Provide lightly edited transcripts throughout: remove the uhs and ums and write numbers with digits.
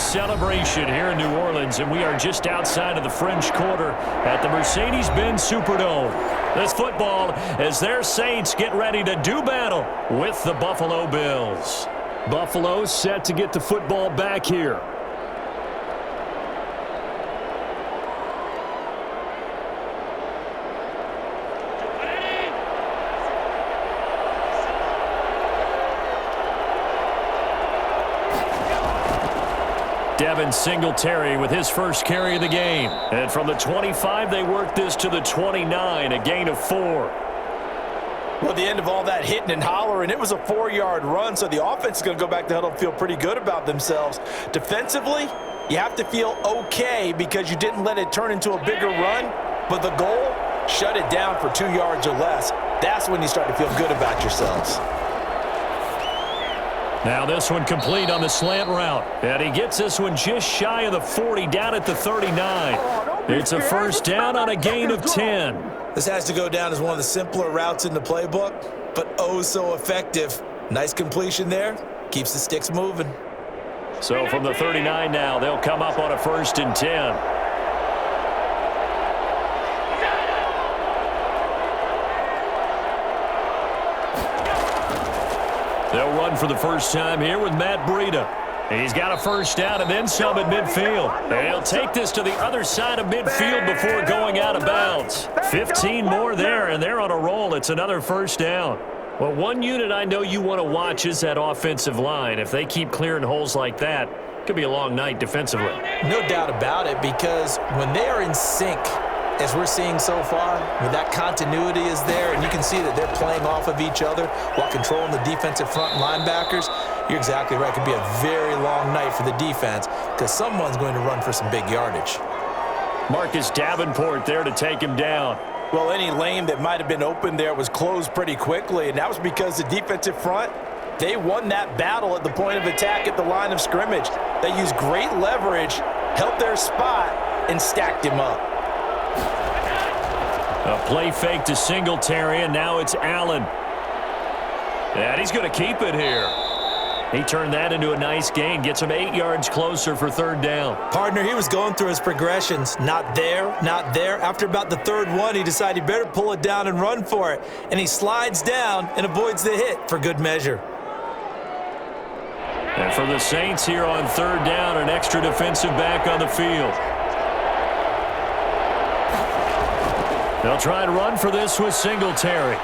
celebration here in New Orleans, and we are just outside of the French Quarter at the Mercedes-Benz Superdome. This football as their Saints get ready to do battle with the Buffalo Bills. Buffalo set to get the football back here. Devin Singletary with his first carry of the game. And from the 25, they work this to the 29, a gain of 4. Well, the end of all that hitting and hollering, it was a 4-yard run, so the offense is going to go back to huddle and feel pretty good about themselves. Defensively, you have to feel okay because you didn't let it turn into a bigger run, but the goal, shut it down for 2 yards or less. That's when you start to feel good about yourselves. Now this one complete on the slant route. And he gets this one just shy of the 40, down at the 39. It's a first down on a gain of 10. This has to go down as one of the simpler routes in the playbook, but oh so effective. Nice completion there. Keeps the sticks moving. So from the 39 now, they'll come up on a 1st and 10. They'll run for the first time here with Matt Breida. He's got a first down and then some at midfield. And he'll take this to the other side of midfield before going out of bounds. 15 more there, and they're on a roll. It's another first down. Well, one unit I know you want to watch is that offensive line. If they keep clearing holes like that, it could be a long night defensively. No doubt about it, because when they are in sync, as we're seeing so far, when that continuity is there and you can see that they're playing off of each other while controlling the defensive front linebackers, you're exactly right. It could be a very long night for the defense because someone's going to run for some big yardage. Marcus Davenport there to take him down. Well, any lane that might have been open there was closed pretty quickly, and that was because the defensive front, they won that battle at the point of attack at the line of scrimmage. They used great leverage, held their spot, and stacked him up. A play fake to Singletary, and now it's Allen. And he's going to keep it here. He turned that into a nice gain, gets him 8 yards closer for 3rd down. Partner, he was going through his progressions. Not there, not there. After about the 3rd one, he decided he better pull it down and run for it. And he slides down and avoids the hit for good measure. And for the Saints here on 3rd down, an extra defensive back on the field. They'll try and run for this with Singletary.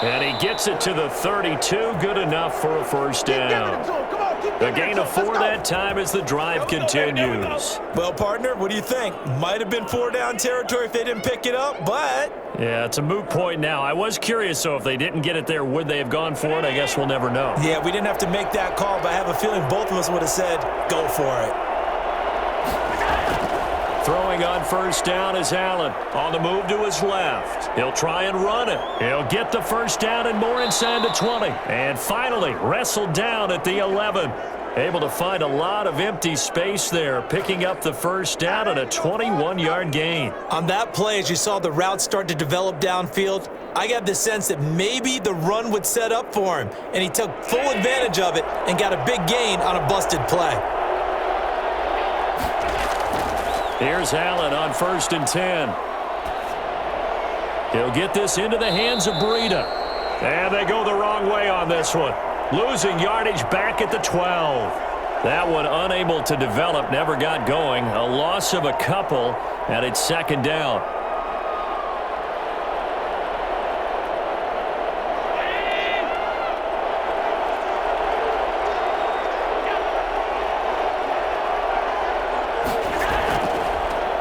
And he gets it to the 32. Good enough for a first down. A gain of 4 that time as the drive continues. Well, partner, what do you think? Might have been 4-down territory if they didn't pick it up, but... Yeah, it's a moot point now. I was curious, so if they didn't get it there, would they have gone for it? I guess we'll never know. Yeah, we didn't have to make that call, but I have a feeling both of us would have said, go for it. Throwing on first down is Allen. On the move to his left. He'll try and run it. He'll get the first down and more inside the 20. And finally wrestled down at the 11. Able to find a lot of empty space there, picking up the first down and a 21-yard gain. On that play, as you saw the route start to develop downfield, I got the sense that maybe the run would set up for him. And he took full advantage of it and got a big gain on a busted play. Here's Allen on 1st and 10. He'll get this into the hands of Breida. And they go the wrong way on this one. Losing yardage back at the 12. That one unable to develop, never got going. A loss of a couple, and it's 2nd down.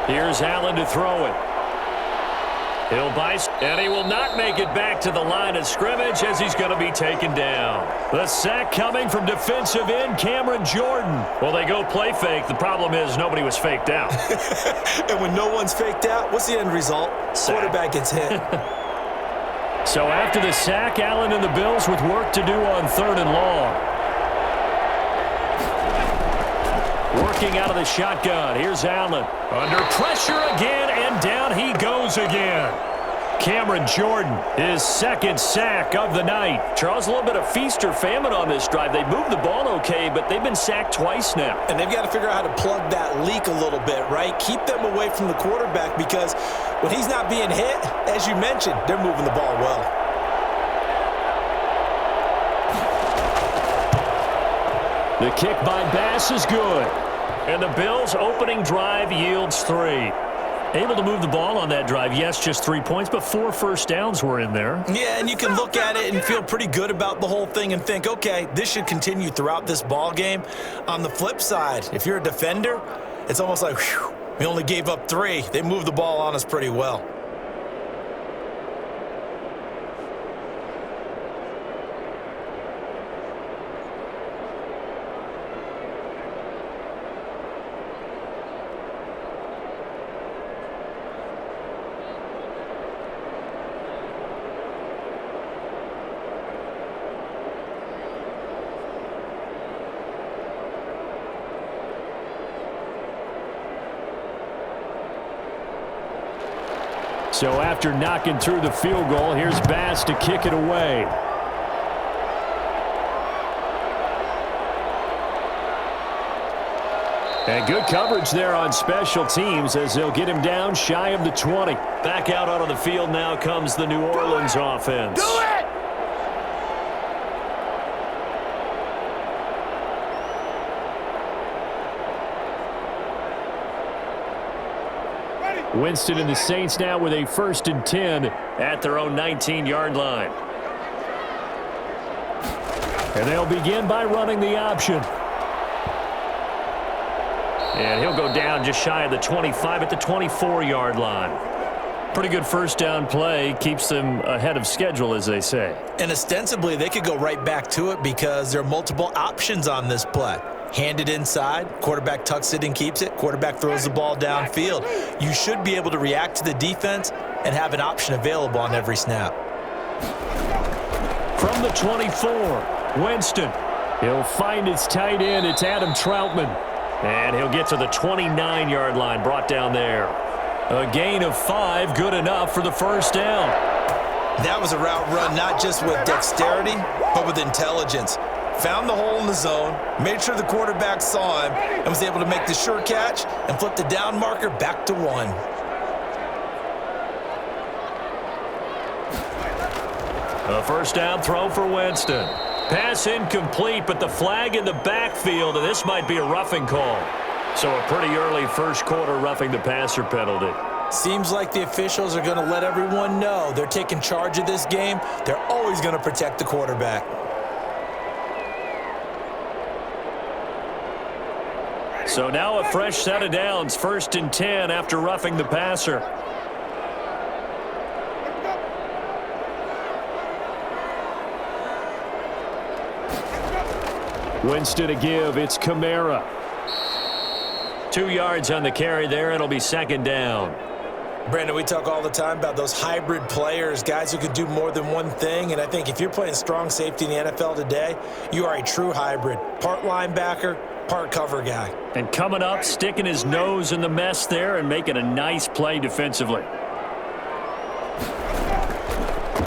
Here's Allen to throw it. He'll bice, and he will not make it back to the line of scrimmage as he's going to be taken down. The sack coming from defensive end Cameron Jordan. Well, they go play fake. The problem is nobody was faked out. And when no one's faked out, what's the end result? Sack. Quarterback gets hit. So after the sack, Allen and the Bills with work to do on 3rd and long. Working out of the shotgun. Here's Allen. Under pressure again, and down he goes again. Cameron Jordan, his second sack of the night. Charles, a little bit of feast or famine on this drive. They moved the ball okay, but they've been sacked twice now. And they've got to figure out how to plug that leak a little bit, right? Keep them away from the quarterback because when he's not being hit, as you mentioned, they're moving the ball well. The kick by Bass is good. And the Bills' opening drive yields 3. Able to move the ball on that drive. Yes, just 3 points, but 4 first downs were in there. Yeah, and you can look at it and feel pretty good about the whole thing and think, okay, this should continue throughout this ball game. On the flip side, if you're a defender, it's almost like, whew, we only gave up 3. They moved the ball on us pretty well. So after knocking through the field goal, here's Bass to kick it away. And good coverage there on special teams as they'll get him down shy of the 20. Back out onto the field now comes the New Orleans offense. Do it! Winston and the Saints now with a 1st and 10 at their own 19-yard line. And they'll begin by running the option. And he'll go down just shy of the 25 at the 24-yard line. Pretty good first down play. Keeps them ahead of schedule, as they say. And ostensibly, they could go right back to it because there are multiple options on this play. Hand it inside, quarterback tucks it and keeps it, quarterback throws the ball downfield. You should be able to react to the defense and have an option available on every snap. From the 24, Winston. He'll find his tight end. It's Adam Troutman. And he'll get to the 29-yard line, brought down there. A gain of 5, good enough for the first down. That was a route run not just with dexterity, but with intelligence. Found the hole in the zone, made sure the quarterback saw him, and was able to make the sure catch and flip the down marker back to 1. A first down throw for Winston. Pass incomplete, but the flag in the backfield, and this might be a roughing call. So a pretty early first quarter roughing the passer penalty. Seems like the officials are going to let everyone know they're taking charge of this game. They're always going to protect the quarterback. So now a fresh set of downs, 1st and 10 after roughing the passer. Winston to give, it's Kamara. 2 yards on the carry there, and it'll be 2nd down. Brandon, we talk all the time about those hybrid players, guys who could do more than one thing, and I think if you're playing strong safety in the NFL today, you are a true hybrid. Part linebacker, part cover guy. And coming up, sticking his nose in the mess there and making a nice play defensively.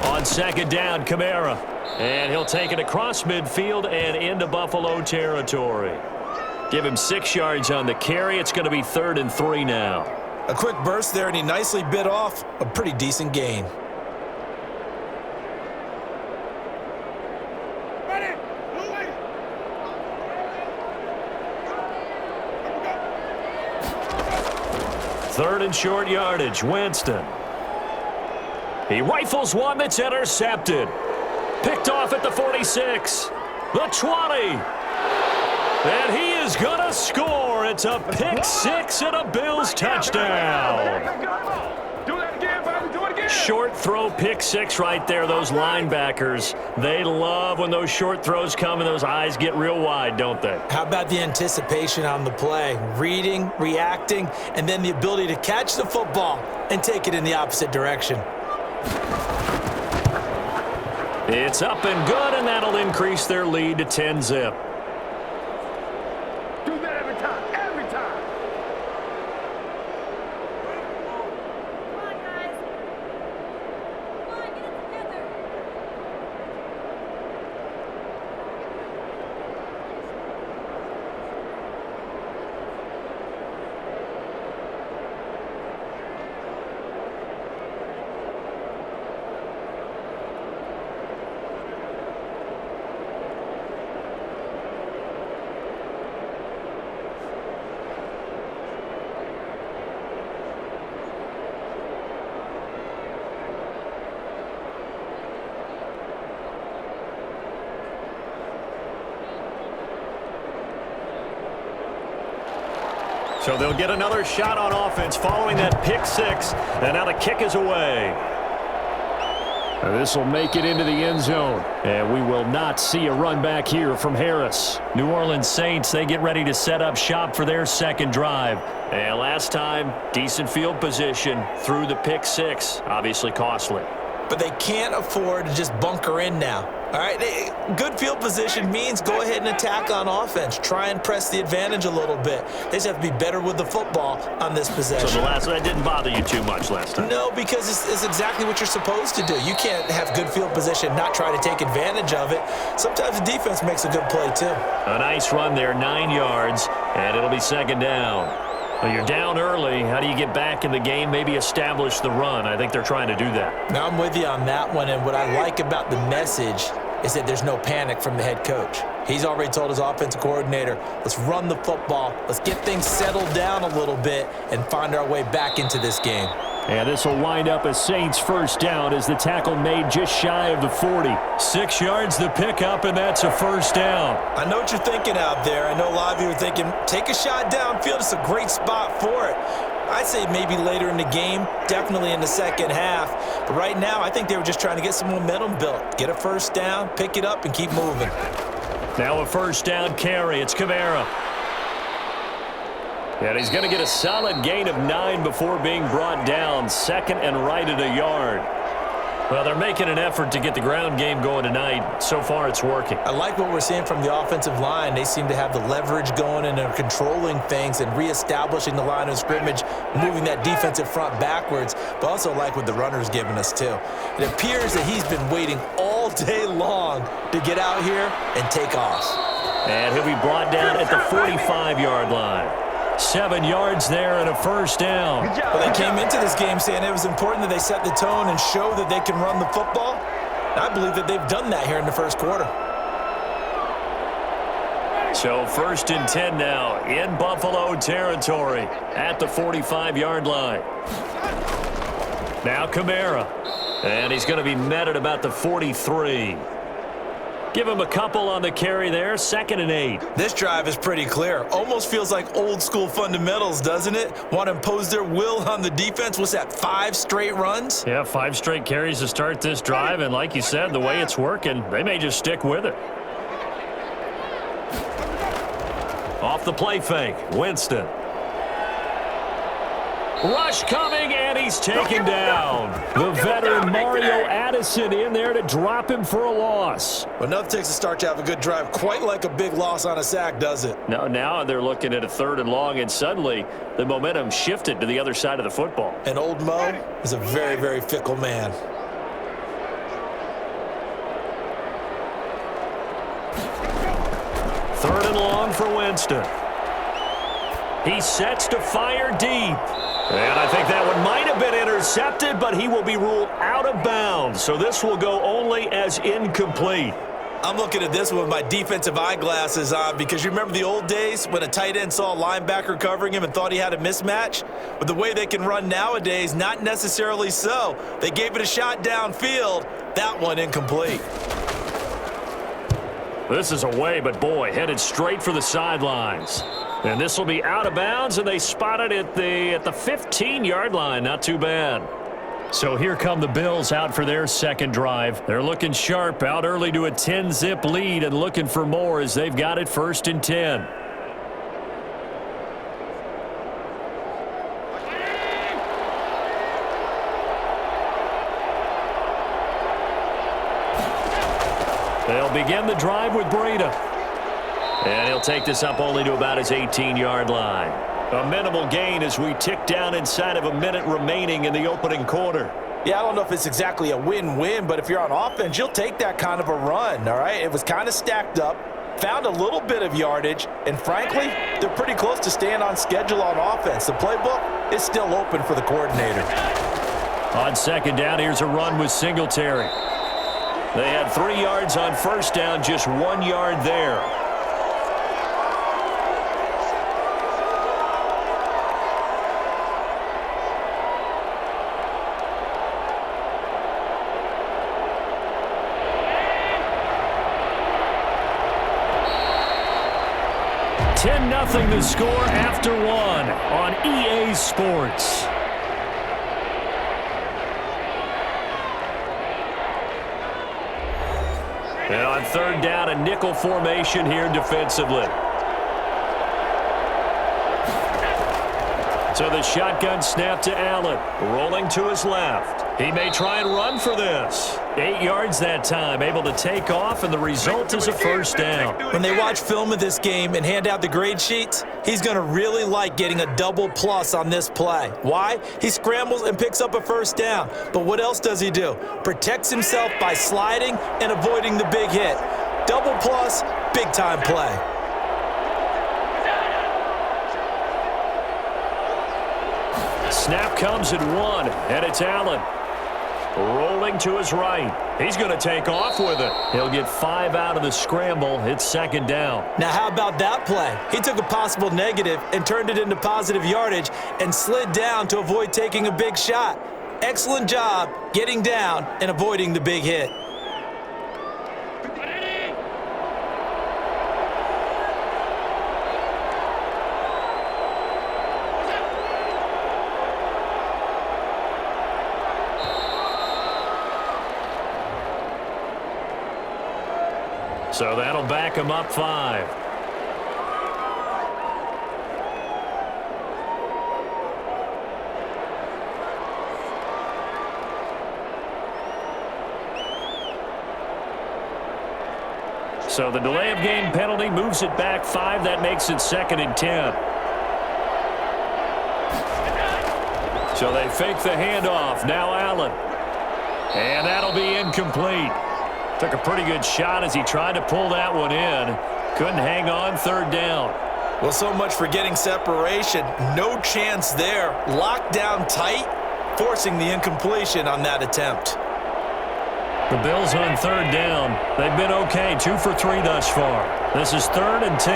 On 2nd down, Kamara. And he'll take it across midfield and into Buffalo territory. Give him 6 yards on the carry. It's going to be 3rd and 3 now. A quick burst there, and he nicely bit off a pretty decent gain. Third and short yardage, Winston. He rifles one that's intercepted. Picked off at the 46, the 20. And he is going to score. It's a pick 6 and a Bills touchdown. Short throw, pick 6 right there. Those linebackers, they love when those short throws come and those eyes get real wide, don't they? How about the anticipation on the play? Reading, reacting, and then the ability to catch the football and take it in the opposite direction. It's up and good, and that'll increase their lead to 10-zip. Do that every time, every time. Come on, So they'll get another shot on offense following that pick six. And now the kick is away. This will make it into the end zone. And we will not see a run back here from Harris. New Orleans Saints, they get ready to set up shop for their second drive. And last time, decent field position through the pick six. Obviously costly. But they can't afford to just bunker in now. All right, good field position means go ahead and attack on offense. Try and press the advantage a little bit. They just have to be better with the football on this possession. So the last one, that didn't bother you too much last time? No, because it's exactly what you're supposed to do. You can't have good field position, not try to take advantage of it. Sometimes the defense makes a good play, too. A nice run there, 9 yards, and it'll be second down. Well, you're down early. How do you get back in the game, maybe establish the run? I think they're trying to do that. Now, I'm with you on that one, and what I like about the message is that there's no panic from the head coach. He's already told his offensive coordinator, let's run the football, let's get things settled down a little bit and find our way back into this game. And this will wind up a Saints first down as the tackle made just shy of the 40. 6 yards the pickup, and that's a first down. I know what you're thinking out there. I know a lot of you are thinking, take a shot downfield. It's a great spot for it. I'd say maybe later in the game, definitely in the second half. But right now, I think they were just trying to get some momentum built. Get a first down, pick it up, and keep moving. Now a first down carry. It's Kamara. And he's going to get a solid gain of 9 before being brought down. Second and right at a yard. Well, they're making an effort to get the ground game going tonight. So far, it's working. I like what we're seeing from the offensive line. They seem to have the leverage going, and they're controlling things and reestablishing the line of scrimmage, moving that defensive front backwards, but also like what the runner's giving us, too. It appears that he's been waiting all day long to get out here and take off. And he'll be brought down at the 45-yard line. 7 yards there and a first down. Well, they came into this game saying it was important that they set the tone and show that they can run the football. And I believe that they've done that here in the first quarter. So first and 10 now in Buffalo territory at the 45-yard line. Now Kamara. And he's going to be met at about the 43. Give him a couple on the carry there. 2nd and 8. This drive is pretty clear. Almost feels like old school fundamentals, doesn't it? Want to impose their will on the defense. What's that, 5 straight runs? Yeah, 5 straight carries to start this drive. And like you said, the way it's working, they may just stick with it. Off the play fake, Winston. Rush coming, and he's taken down. The veteran Mario Addison in there to drop him for a loss. Well, nothing takes a start to have a good drive quite like a big loss on a sack, does it? No, now they're looking at a 3rd and long, and suddenly the momentum shifted to the other side of the football. And old Mo is a very, very fickle man. Third and long for Winston. He sets to fire deep. And I think that one might have been intercepted, but he will be ruled out of bounds. So this will go only as incomplete. I'm looking at this one with my defensive eyeglasses on because you remember the old days when a tight end saw a linebacker covering him and thought he had a mismatch? But the way they can run nowadays, not necessarily so. They gave it a shot downfield. That one incomplete. This is away, but boy, headed straight for the sidelines. And this will be out of bounds, and they spot it at the 15-yard line. Not too bad. So here come the Bills out for their second drive. They're looking sharp, out early to a 10-zip lead and looking for more as they've got it 1st and 10. They'll begin the drive with Breida. And he'll take this up only to about his 18-yard line. A minimal gain as we tick down inside of a minute remaining in the opening quarter. Yeah, I don't know if it's exactly a win-win, but if you're on offense, you'll take that kind of a run, all right? It was kind of stacked up, found a little bit of yardage, and frankly, they're pretty close to staying on schedule on offense. The playbook is still open for the coordinator. On second down, here's a run with Singletary. They had 3 yards on first down, just 1 yard there. Nothing to score after 1. Sports. And on third down, a nickel formation here defensively. So the shotgun snap to Allen, rolling to his left. He may try and run for this. 8 yards that time, able to take off, and the result is a first down. When they watch film of this game and hand out the grade sheets, he's going to really like getting a double plus on this play. Why? He scrambles and picks up a first down. But what else does he do? Protects himself by sliding and avoiding the big hit. Double plus, big-time play. Snap comes at 1, and it's Allen. Rolling to his right. He's going to take off with it. He'll get 5 out of the scramble. It's second down. Now, how about that play? He took a possible negative and turned it into positive yardage and slid down to avoid taking a big shot. Excellent job getting down and avoiding the big hit. So that'll back him up 5. So the delay of game penalty moves it back 5. That makes it 2nd and 10. So they fake the handoff. Now Allen. And that'll be incomplete. Took a pretty good shot as he tried to pull that one in. Couldn't hang on, third down. Well, so much for getting separation. No chance there. Locked down tight, forcing the incompletion on that attempt. The Bills on third down. They've been okay, 2 for 3 thus far. This is 3rd and 10.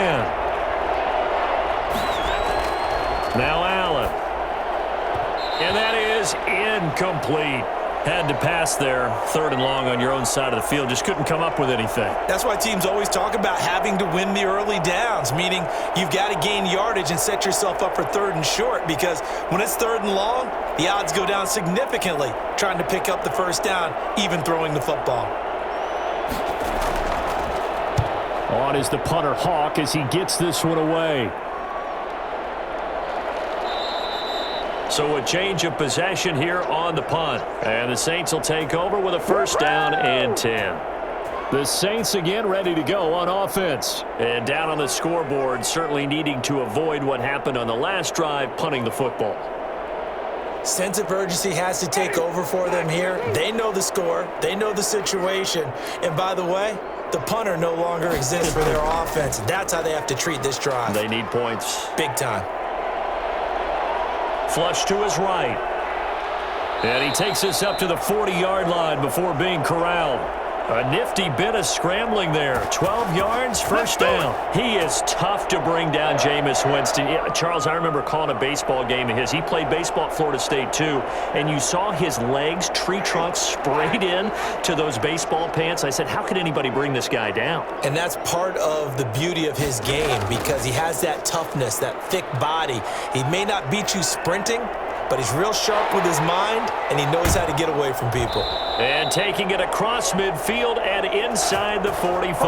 Now Allen. And that is incomplete. Had to pass there, 3rd and long on your own side of the field. Just couldn't come up with anything. That's why teams always talk about having to win the early downs, meaning you've got to gain yardage and set yourself up for 3rd and short, because when it's 3rd and long, the odds go down significantly trying to pick up the first down, even throwing the football. On is the punter Hawk as he gets this one away. So a change of possession here on the punt. And the Saints will take over with a first down and 10. The Saints again ready to go on offense. And down on the scoreboard, certainly needing to avoid what happened on the last drive, punting the football. Sense of urgency has to take over for them here. They know the score. They know the situation. And by the way, the punter no longer exists for their offense. That's how they have to treat this drive. They need points. Big time. Flush to his right. And he takes us up to the 40-yard line before being corralled. A nifty bit of scrambling there. 12 yards, first down. He is tough to bring down, Jameis Winston. Yeah, Charles, I remember calling a baseball game of his. He played baseball at Florida State, too. And you saw his legs, tree trunks sprayed in to those baseball pants. I said, how could anybody bring this guy down? And that's part of the beauty of his game, because he has that toughness, that thick body. He may not beat you sprinting, but he's real sharp with his mind, and he knows how to get away from people. And taking it across midfield and inside the 45.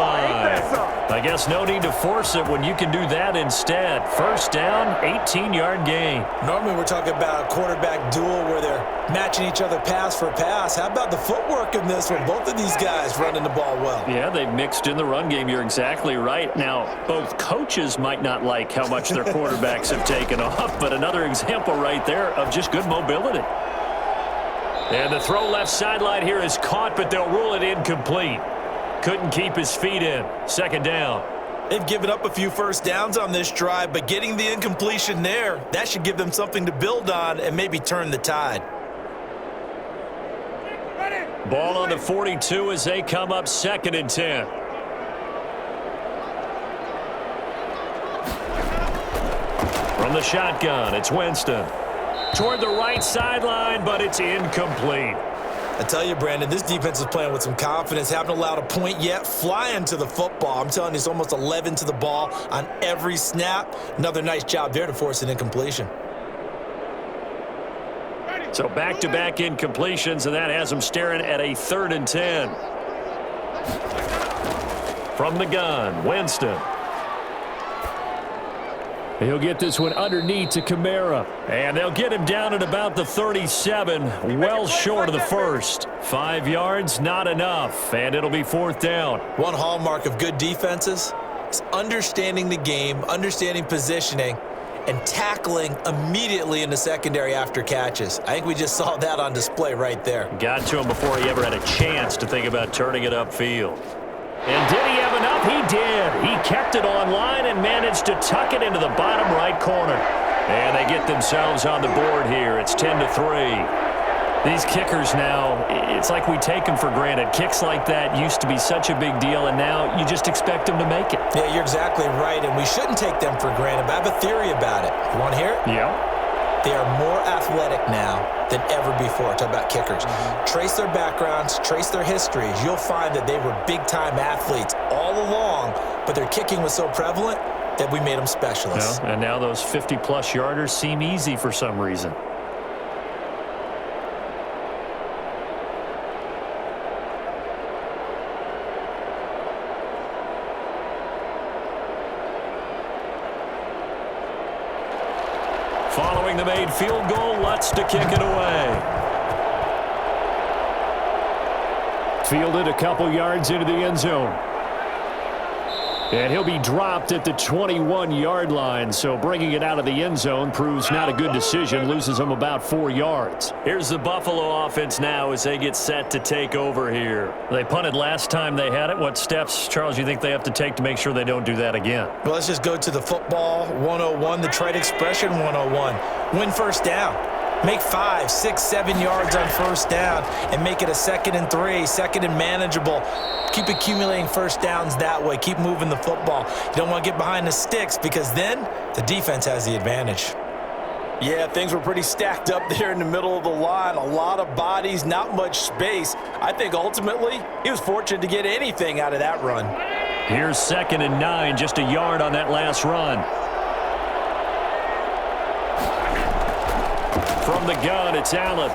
I guess no need to force it when you can do that instead. First down, 18-yard gain. Normally we're talking about a quarterback duel where they're matching each other pass for pass. How about the footwork in this one? Both of these guys running the ball well. Yeah, they've mixed in the run game. You're exactly right. Now, both coaches might not like how much their quarterbacks have taken off, but another example right there of just good mobility. And the throw left sideline here is caught, but they'll rule it incomplete. Couldn't keep his feet in. Second down. They've given up a few first downs on this drive, but getting the incompletion there, that should give them something to build on and maybe turn the tide. Ball on the 42 as they come up 2nd and 10. From the shotgun, it's Winston. Toward the right sideline, but it's incomplete. I tell you, Brandon, this defense is playing with some confidence. Haven't allowed a point yet. Flying to the football. I'm telling you, it's almost 11 to the ball on every snap. Another nice job there to force an incompletion. So back-to-back incompletions, and that has them staring at a 3rd and 10. From the gun, Winston. He'll get this one underneath to Kamara. And they'll get him down at about the 37, well short of the first. 5 yards, not enough, and it'll be 4th down. One hallmark of good defenses is understanding the game, understanding positioning, and tackling immediately in the secondary after catches. I think we just saw that on display right there. Got to him before he ever had a chance to think about turning it upfield. And did he have enough? He did. He kept it on line and managed to tuck it into the bottom right corner. And they get themselves on the board here. It's 10-3. These kickers now, it's like we take them for granted. Kicks like that used to be such a big deal, and now you just expect them to make it. Yeah, you're exactly right, and we shouldn't take them for granted. But I have a theory about it. You want to hear it? Yeah. They are more athletic now than ever before. Talk about kickers. Trace their backgrounds, trace their histories. You'll find that they were big-time athletes all along, but their kicking was so prevalent that we made them specialists. Yeah, and now those 50-plus yarders seem easy for some reason. Following the made field goal, Lutz to kick it away. Fielded a couple yards into the end zone. And he'll be dropped at the 21-yard line, so bringing it out of the end zone proves not a good decision, loses him about 4 yards. Here's the Buffalo offense now as they get set to take over here. They punted last time they had it. What steps, Charles, you think they have to take to make sure they don't do that again? Well, let's just go to the football 101, the trite expression 101. Win first down. Make 5, 6, 7 yards on first down and make it a 2nd and 3, 2nd and manageable. Keep accumulating first downs that way. Keep moving the football. You don't want to get behind the sticks because then the defense has the advantage. Yeah, things were pretty stacked up there in the middle of the line. A lot of bodies, not much space. I think ultimately he was fortunate to get anything out of that run. Here's 2nd and 9, just a yard on that last run. From the gun, it's Allen.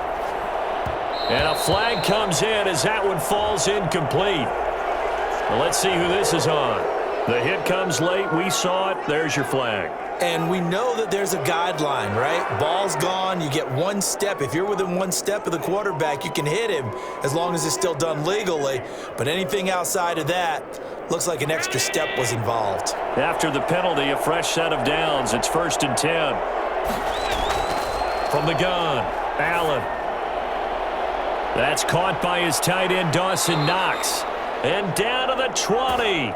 And a flag comes in as that one falls incomplete. Well, let's see who this is on. The hit comes late. We saw it. There's your flag. And we know that there's a guideline, right? Ball's gone. You get 1 step. If you're within 1 step of the quarterback, you can hit him as long as it's still done legally. But anything outside of that looks like an extra step was involved. After the penalty, a fresh set of downs. It's 1st and 10. From the gun, Allen. That's caught by his tight end, Dawson Knox. And down to the 20.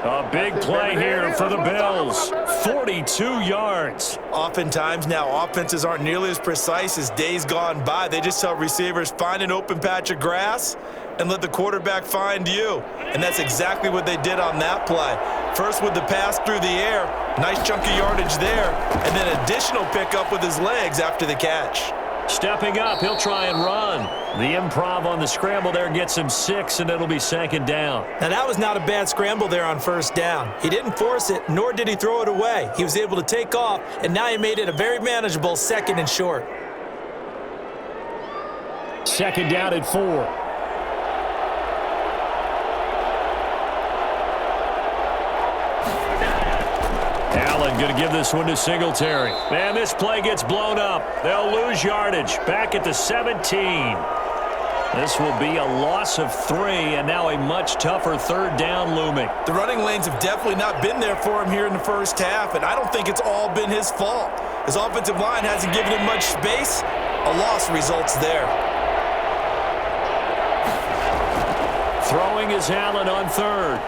A big play here for the Bills. 42 yards. Oftentimes now, offenses aren't nearly as precise as days gone by. They just tell receivers, find an open patch of grass and let the quarterback find you. And that's exactly what they did on that play. First with the pass through the air, nice chunk of yardage there, and then additional pickup with his legs after the catch. Stepping up, he'll try and run. The improv on the scramble there gets him 6, and it'll be 2nd down. Now, that was not a bad scramble there on first down. He didn't force it, nor did he throw it away. He was able to take off, and now he made it a very manageable 2nd and short. 2nd down at 4. Allen going to give this one to Singletary. And this play gets blown up. They'll lose yardage. Back at the 17. This will be a loss of 3, and now a much tougher 3rd down looming. The running lanes have definitely not been there for him here in the first half, and I don't think it's all been his fault. His offensive line hasn't given him much space. A loss results there. Throwing is Allen on 3rd.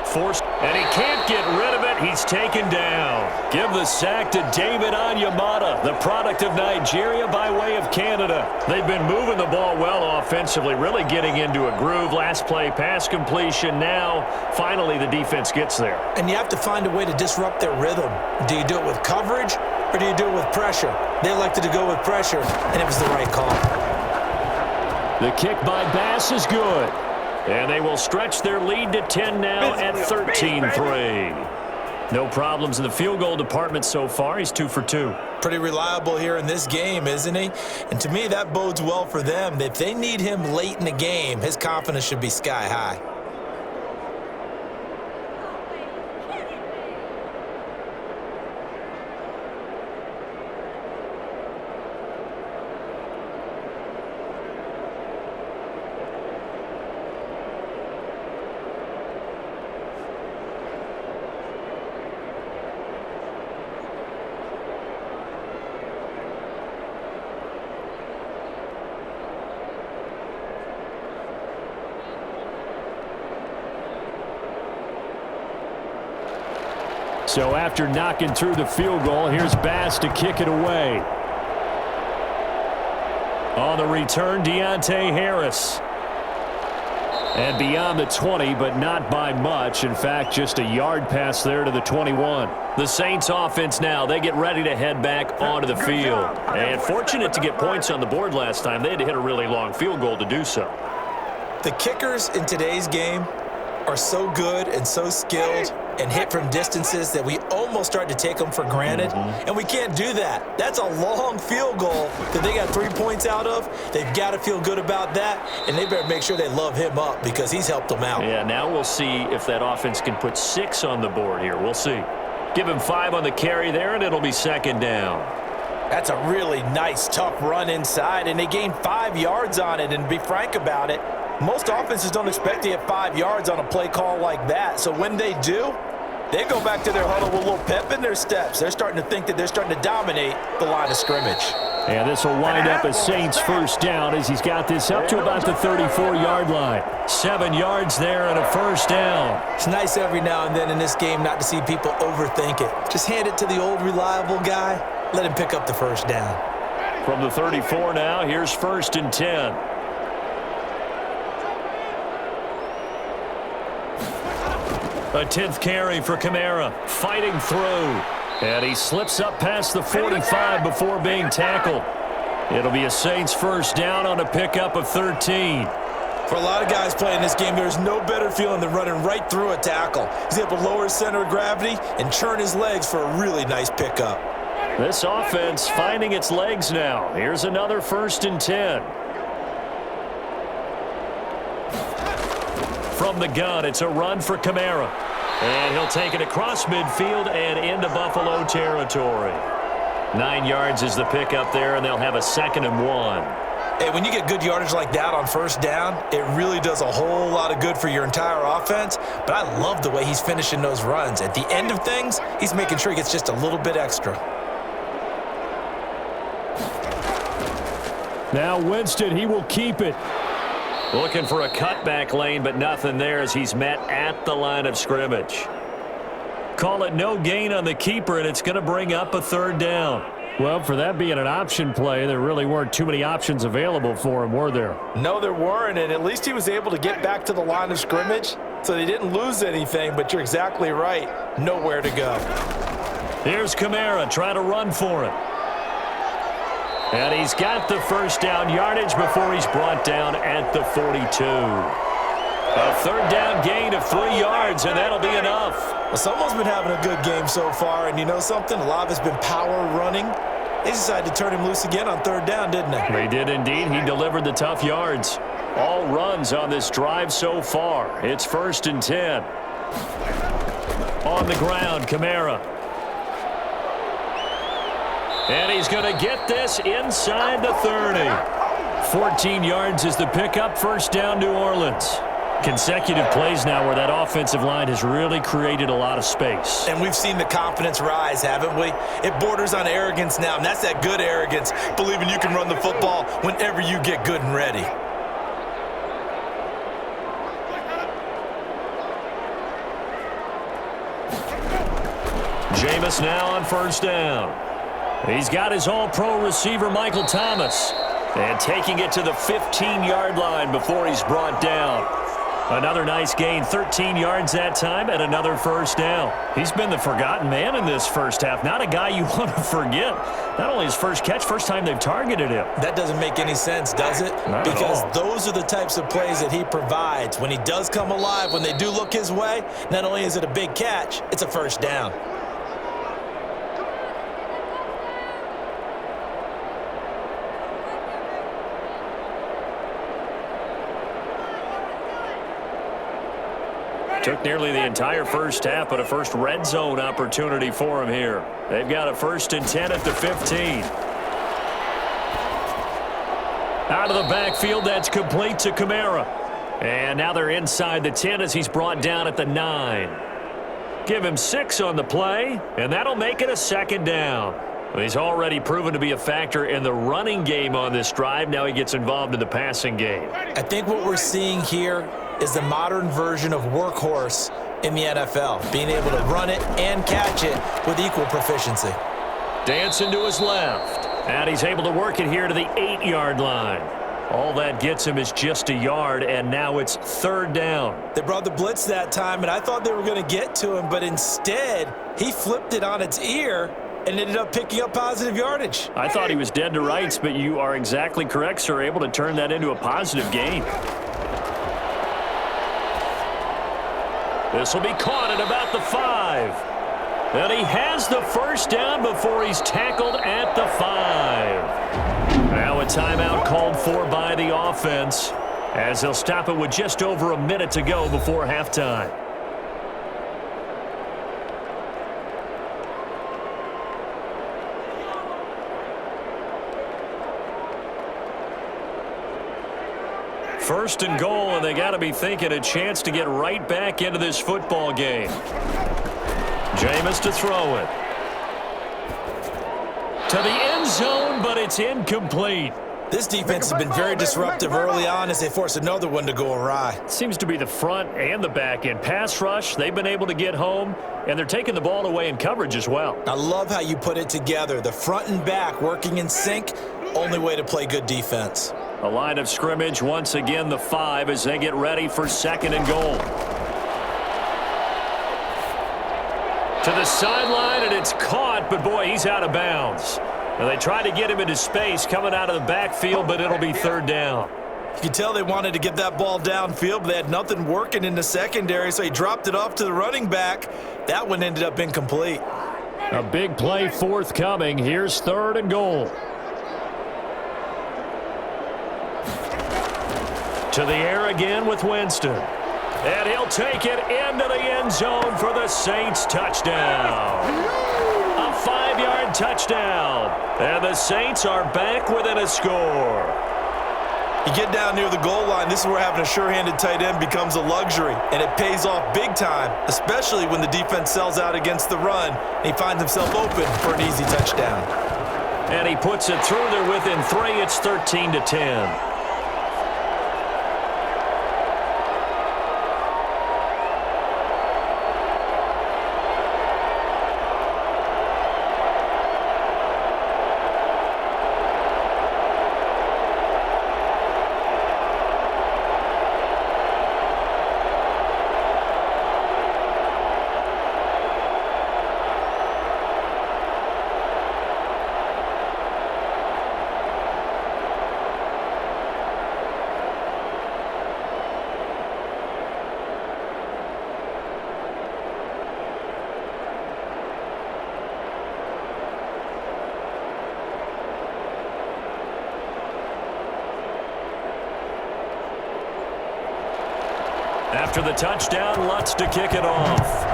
Forced, and he can't get rid of it. He's taken down. Give the sack to David Onyemata, the product of Nigeria by way of Canada. They've been moving the ball well offensively, really getting into a groove. Last play, pass completion. Now, finally, the defense gets there. And you have to find a way to disrupt their rhythm. Do you do it with coverage, or do you do it with pressure? They elected to go with pressure, and it was the right call. The kick by Bass is good. And they will stretch their lead to 10 now at 13-3. No problems in the field goal department so far. He's 2 for 2. Pretty reliable here in this game, isn't he? And to me, that bodes well for them. If they need him late in the game, his confidence should be sky high. So after knocking through the field goal, here's Bass to kick it away. On the return, Deontay Harris. And beyond the 20, but not by much. In fact, just a yard pass there to the 21. The Saints offense now, they get ready to head back onto the field. And fortunate to get points on the board last time. They had to hit a really long field goal to do so. The kickers in today's game are so good and so skilled and hit from distances that we almost start to take them for granted, and we can't do that. That's a long field goal that they got 3 points out of. They've got to feel good about that, and they better make sure they love him up because he's helped them out. Yeah, now we'll see if that offense can put 6 on the board here. We'll see. Give him 5 on the carry there, and it'll be second down. That's a really nice, tough run inside, and they gained 5 yards on it, and to be frank about it, most offenses don't expect to get 5 yards on a play call like that. So when they do, they go back to their huddle with a little pep in their steps. They're starting to think that they're starting to dominate the line of scrimmage. And this will wind up as Saints first down as he's got this up to about the 34-yard line. 7 yards there and a first down. It's nice every now and then in this game not to see people overthink it. Just hand it to the old reliable guy. Let him pick up the first down. From the 34 now, here's 1st and 10. A 10th carry for Kamara, fighting through. And he slips up past the 45 before being tackled. It'll be a Saints first down on a pickup of 13. For a lot of guys playing this game, there's no better feeling than running right through a tackle. He's able to lower his center of gravity and churn his legs for a really nice pickup. This offense finding its legs now. Here's another 1st and 10. From the gun, it's a run for Kamara. And he'll take it across midfield and into Buffalo territory. 9 yards is the pickup there, and they'll have a 2nd and 1. Hey, when you get good yardage like that on first down, it really does a whole lot of good for your entire offense. But I love the way he's finishing those runs. At the end of things, he's making sure he gets just a little bit extra. Now Winston, he will keep it. Looking for a cutback lane, but nothing there as he's met at the line of scrimmage. Call it no gain on the keeper, and it's going to bring up a 3rd down. Well, for that being an option play, there really weren't too many options available for him, were there? No, there weren't, and at least he was able to get back to the line of scrimmage, so they didn't lose anything, but you're exactly right. Nowhere to go. Here's Kamara trying to run for it. And he's got the first down yardage before he's brought down at the 42. A 3rd down gain of 3 yards, and that'll be enough. Well, someone's been having a good game so far, and you know something? A lot of it's been power running. They decided to turn him loose again on 3rd down, didn't they? They did indeed. He delivered the tough yards. All runs on this drive so far. It's 1st and 10. On the ground, Kamara. And he's going to get this inside the 30. 14 yards is the pickup. First down, New Orleans. Consecutive plays now where that offensive line has really created a lot of space. And we've seen the confidence rise, haven't we? It borders on arrogance now, and that's that good arrogance, believing you can run the football whenever you get good and ready. Jameis now on first down. He's got his all-pro receiver, Michael Thomas. And taking it to the 15-yard line before he's brought down. Another nice gain, 13 yards that time, and another first down. He's been the forgotten man in this first half. Not a guy you want to forget. Not only his first catch, first time they've targeted him. That doesn't make any sense, does it? Not because at all. Those are the types of plays that he provides. When he does come alive, when they do look his way, not only is it a big catch, it's a first down. Took nearly the entire first half, but a first red zone opportunity for him here. They've got a 1st and 10 at the 15. Out of the backfield, that's complete to Kamara. And now they're inside the 10 as he's brought down at the 9. Give him 6 on the play, and that'll make it a 2nd down. He's already proven to be a factor in the running game on this drive. Now he gets involved in the passing game. I think what we're seeing here is the modern version of workhorse in the NFL, being able to run it and catch it with equal proficiency. Dancing to his left, and he's able to work it here to the 8-yard line. All that gets him is just a yard, and now it's 3rd down. They brought the blitz that time, and I thought they were going to get to him, but instead, he flipped it on its ear and ended up picking up positive yardage. I thought he was dead to rights, but you are exactly correct, sir, able to turn that into a positive gain. This will be caught at about the 5. And he has the first down before he's tackled at the 5. Now a timeout called for by the offense as they'll stop it with just over a minute to go before halftime. First and goal, and they got to be thinking a chance to get right back into this football game. Jameis to throw it. To the end zone, but it's incomplete. This defense has been very disruptive early on as they force another one to go awry. Seems to be the front and the back end. Pass rush, they've been able to get home, and they're taking the ball away in coverage as well. I love how you put it together. The front and back working in sync, only way to play good defense. A line of scrimmage, once again the 5 as they get ready for 2nd and goal. To the sideline, and it's caught, but boy, he's out of bounds. And they try to get him into space coming out of the backfield, but it'll be 3rd down. You can tell they wanted to get that ball downfield, but they had nothing working in the secondary, so he dropped it off to the running back. That one ended up incomplete. A big play forthcoming. Here's 3rd and goal. To the air again with Winston. And he'll take it into the end zone for the Saints touchdown. A 5-yard touchdown. And the Saints are back within a score. You get down near the goal line, this is where having a sure-handed tight end becomes a luxury, and it pays off big time, especially when the defense sells out against the run, and he finds himself open for an easy touchdown. And he puts it through there within 3. It's 13-10. After the touchdown, Lutz to kick it off.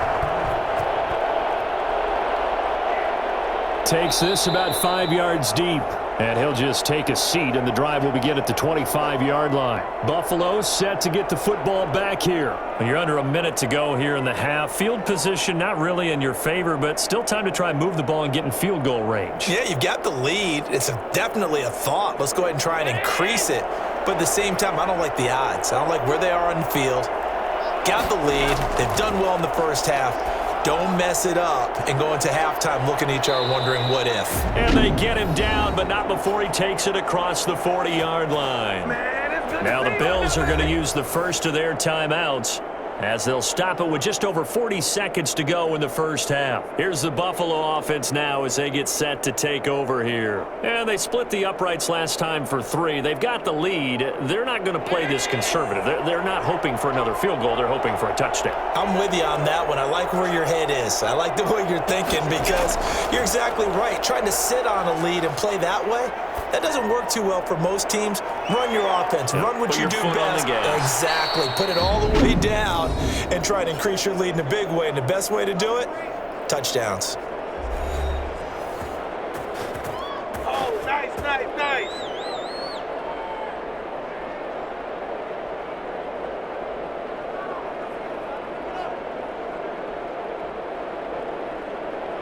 Takes this about 5 yards deep, and he'll just take a seat, and the drive will begin at the 25-yard line. Buffalo set to get the football back here. You're under a minute to go here in the half. Field position not really in your favor, but still time to try and move the ball and get in field goal range. Yeah, you've got the lead. It's definitely a thought. Let's go ahead and try and increase it. But at the same time, I don't like the odds. I don't like where they are on the field. Got the lead. They've done well in the first half. Don't mess it up and go into halftime looking at each other wondering what if. And they get him down, but not before he takes it across the 40-yard line. Man, it's Now the Bills are going to use the first of their timeouts as they'll stop it with just over 40 seconds to go in the first half. Here's the Buffalo offense now as they get set to take over here. And they split the uprights last time for 3. They've got the lead. They're not going to play this conservative. They're not hoping for another field goal. They're hoping for a touchdown. I'm with you on that one. I like where your head is. I like the way you're thinking because you're exactly right. Trying to sit on a lead and play that way, that doesn't work too well for most teams. Run your offense. Run what you do best. Exactly. Put it all the way down and try to increase your lead in a big way. And the best way to do it, touchdowns. Oh, nice.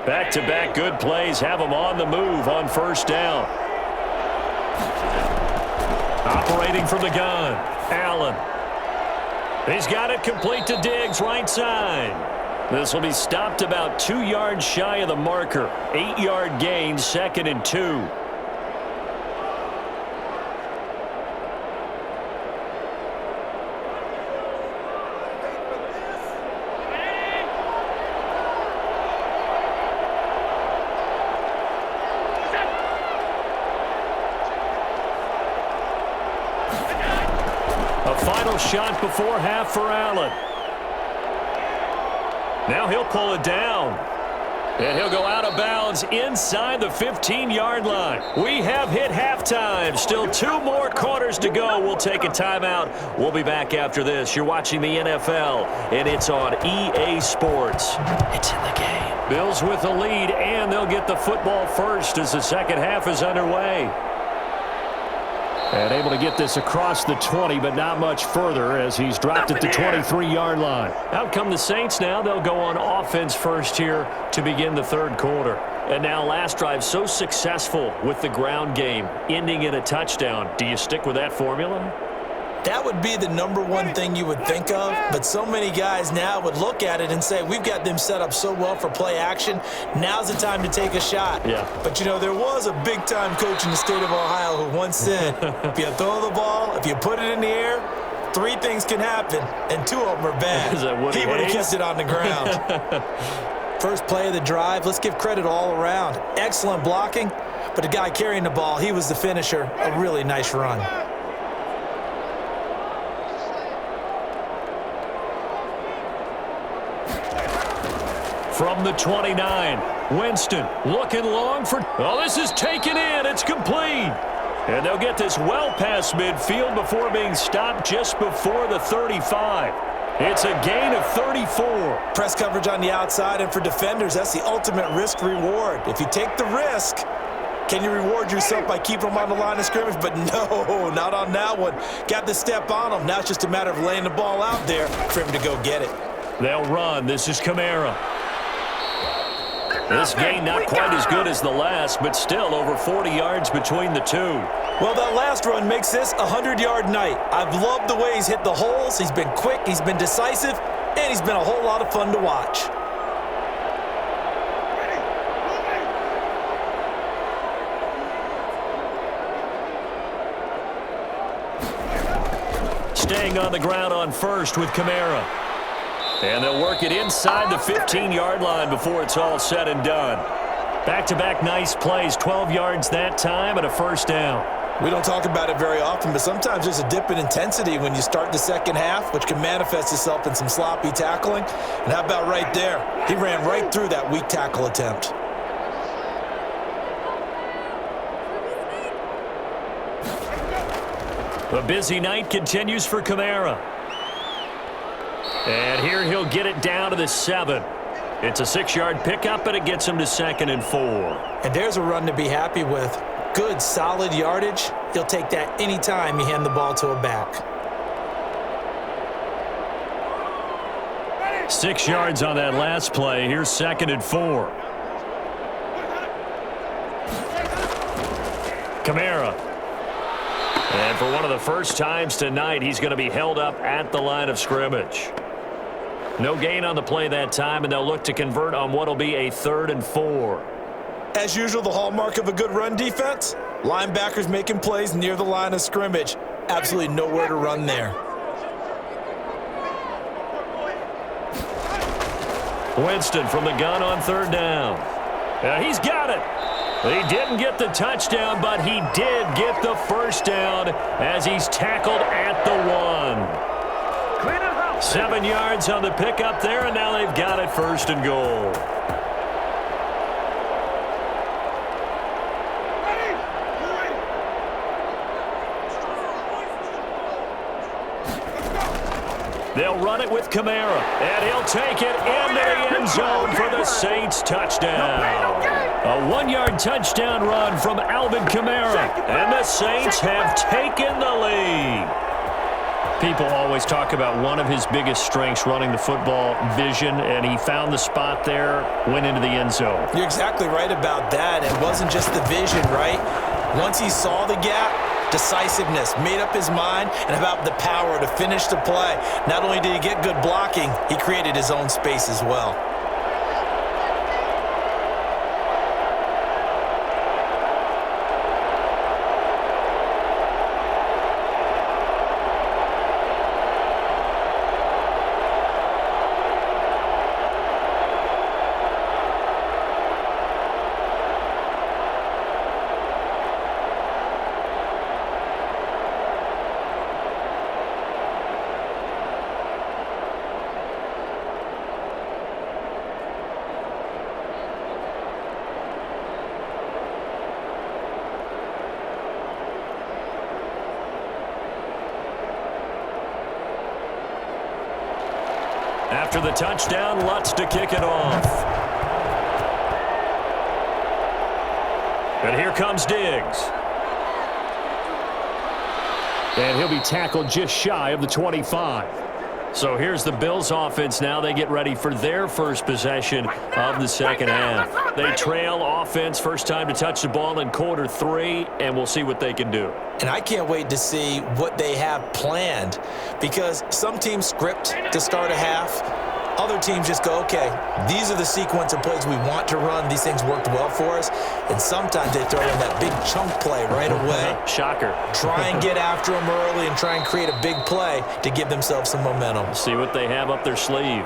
Back-to-back good plays have them on the move on first down. Operating from the gun, Allen. He's got it complete to Diggs, right side. This will be stopped about 2 yards shy of the marker. 8-yard gain, 2nd and 2. Final shot before half for Allen. Now he'll pull it down. And he'll go out of bounds inside the 15-yard line. We have hit halftime. Still 2 more quarters to go. We'll take a timeout. We'll be back after this. You're watching the NFL, and it's on EA Sports. It's in the game. Bills with the lead, and they'll get the football first as the second half is underway. And able to get this across the 20, but not much further as he's dropped at the 23-yard line. Out come the Saints now. They'll go on offense first here to begin the third quarter. And now last drive so successful with the ground game, ending in a touchdown. Do you stick with that formula? That would be the number one thing you would think of, but so many guys now would look at it and say, we've got them set up so well for play action, now's the time to take a shot. Yeah. But, you know, there was a big-time coach in the state of Ohio who once said, if you throw the ball, if you put it in the air, 3 things can happen, and 2 of them are bad. He would have kept it on the ground. First play of the drive, let's give credit all around. Excellent blocking, but the guy carrying the ball, he was the finisher. A really nice run. From the 29, Winston looking long for... Oh, this is taken in. It's complete. And they'll get this well past midfield before being stopped just before the 35. It's a gain of 34. Press coverage on the outside, and for defenders, that's the ultimate risk-reward. If you take the risk, can you reward yourself by keeping them on the line of scrimmage? But no, not on that one. Got the step on them. Now it's just a matter of laying the ball out there for him to go get it. They'll run. This is Kamara. This gain not quite as good as the last, but still over 40 yards between the two. Well, that last run makes this a 100-yard night. I've loved the way he's hit the holes. He's been quick, he's been decisive, and he's been a whole lot of fun to watch. Staying on the ground on first with Kamara. And they'll work it inside the 15-yard line before it's all said and done. Back-to-back nice plays, 12 yards that time and a first down. We don't talk about it very often, but sometimes there's a dip in intensity when you start the second half, which can manifest itself in some sloppy tackling. And how about right there? He ran right through that weak tackle attempt. The busy night continues for Kamara. And here he'll get it down to the 7. It's a 6-yard pickup, and it gets him to 2nd and 4. And there's a run to be happy with. Good, solid yardage. He'll take that anytime you hand the ball to a back. 6 yards on that last play. Here's 2nd and 4. Kamara. And for one of the first times tonight, he's going to be held up at the line of scrimmage. No gain on the play that time, and they'll look to convert on what will be a 3rd and 4. As usual, the hallmark of a good run defense, linebackers making plays near the line of scrimmage. Absolutely nowhere to run there. Winston from the gun on third down. He's got it. He didn't get the touchdown, but he did get the first down as he's tackled at the 1. 7 yards on the pickup there, and now they've got it first and goal. They'll run it with Kamara, and he'll take it into the end zone for the Saints touchdown. A 1-yard touchdown run from Alvin Kamara, and the Saints have taken the lead. People always talk about one of his biggest strengths running the football, vision, and he found the spot there, went into the end zone. You're exactly right about that. It wasn't just the vision, right? Once he saw the gap, decisiveness, made up his mind, and about the power to finish the play. Not only did he get good blocking, he created his own space as well. After the touchdown, Lutz to kick it off. And here comes Diggs. And he'll be tackled just shy of the 25. So here's the Bills offense now. They get ready for their first possession of the second half. They trail offense, first time to touch the ball in quarter 3, and we'll see what they can do. And I can't wait to see what they have planned, because some teams script to start a half. Other teams just go, okay, these are the sequence of plays we want to run. These things worked well for us. And sometimes they throw in that big chunk play right away. Shocker. Try and get after them early and try and create a big play to give themselves some momentum. See what they have up their sleeve.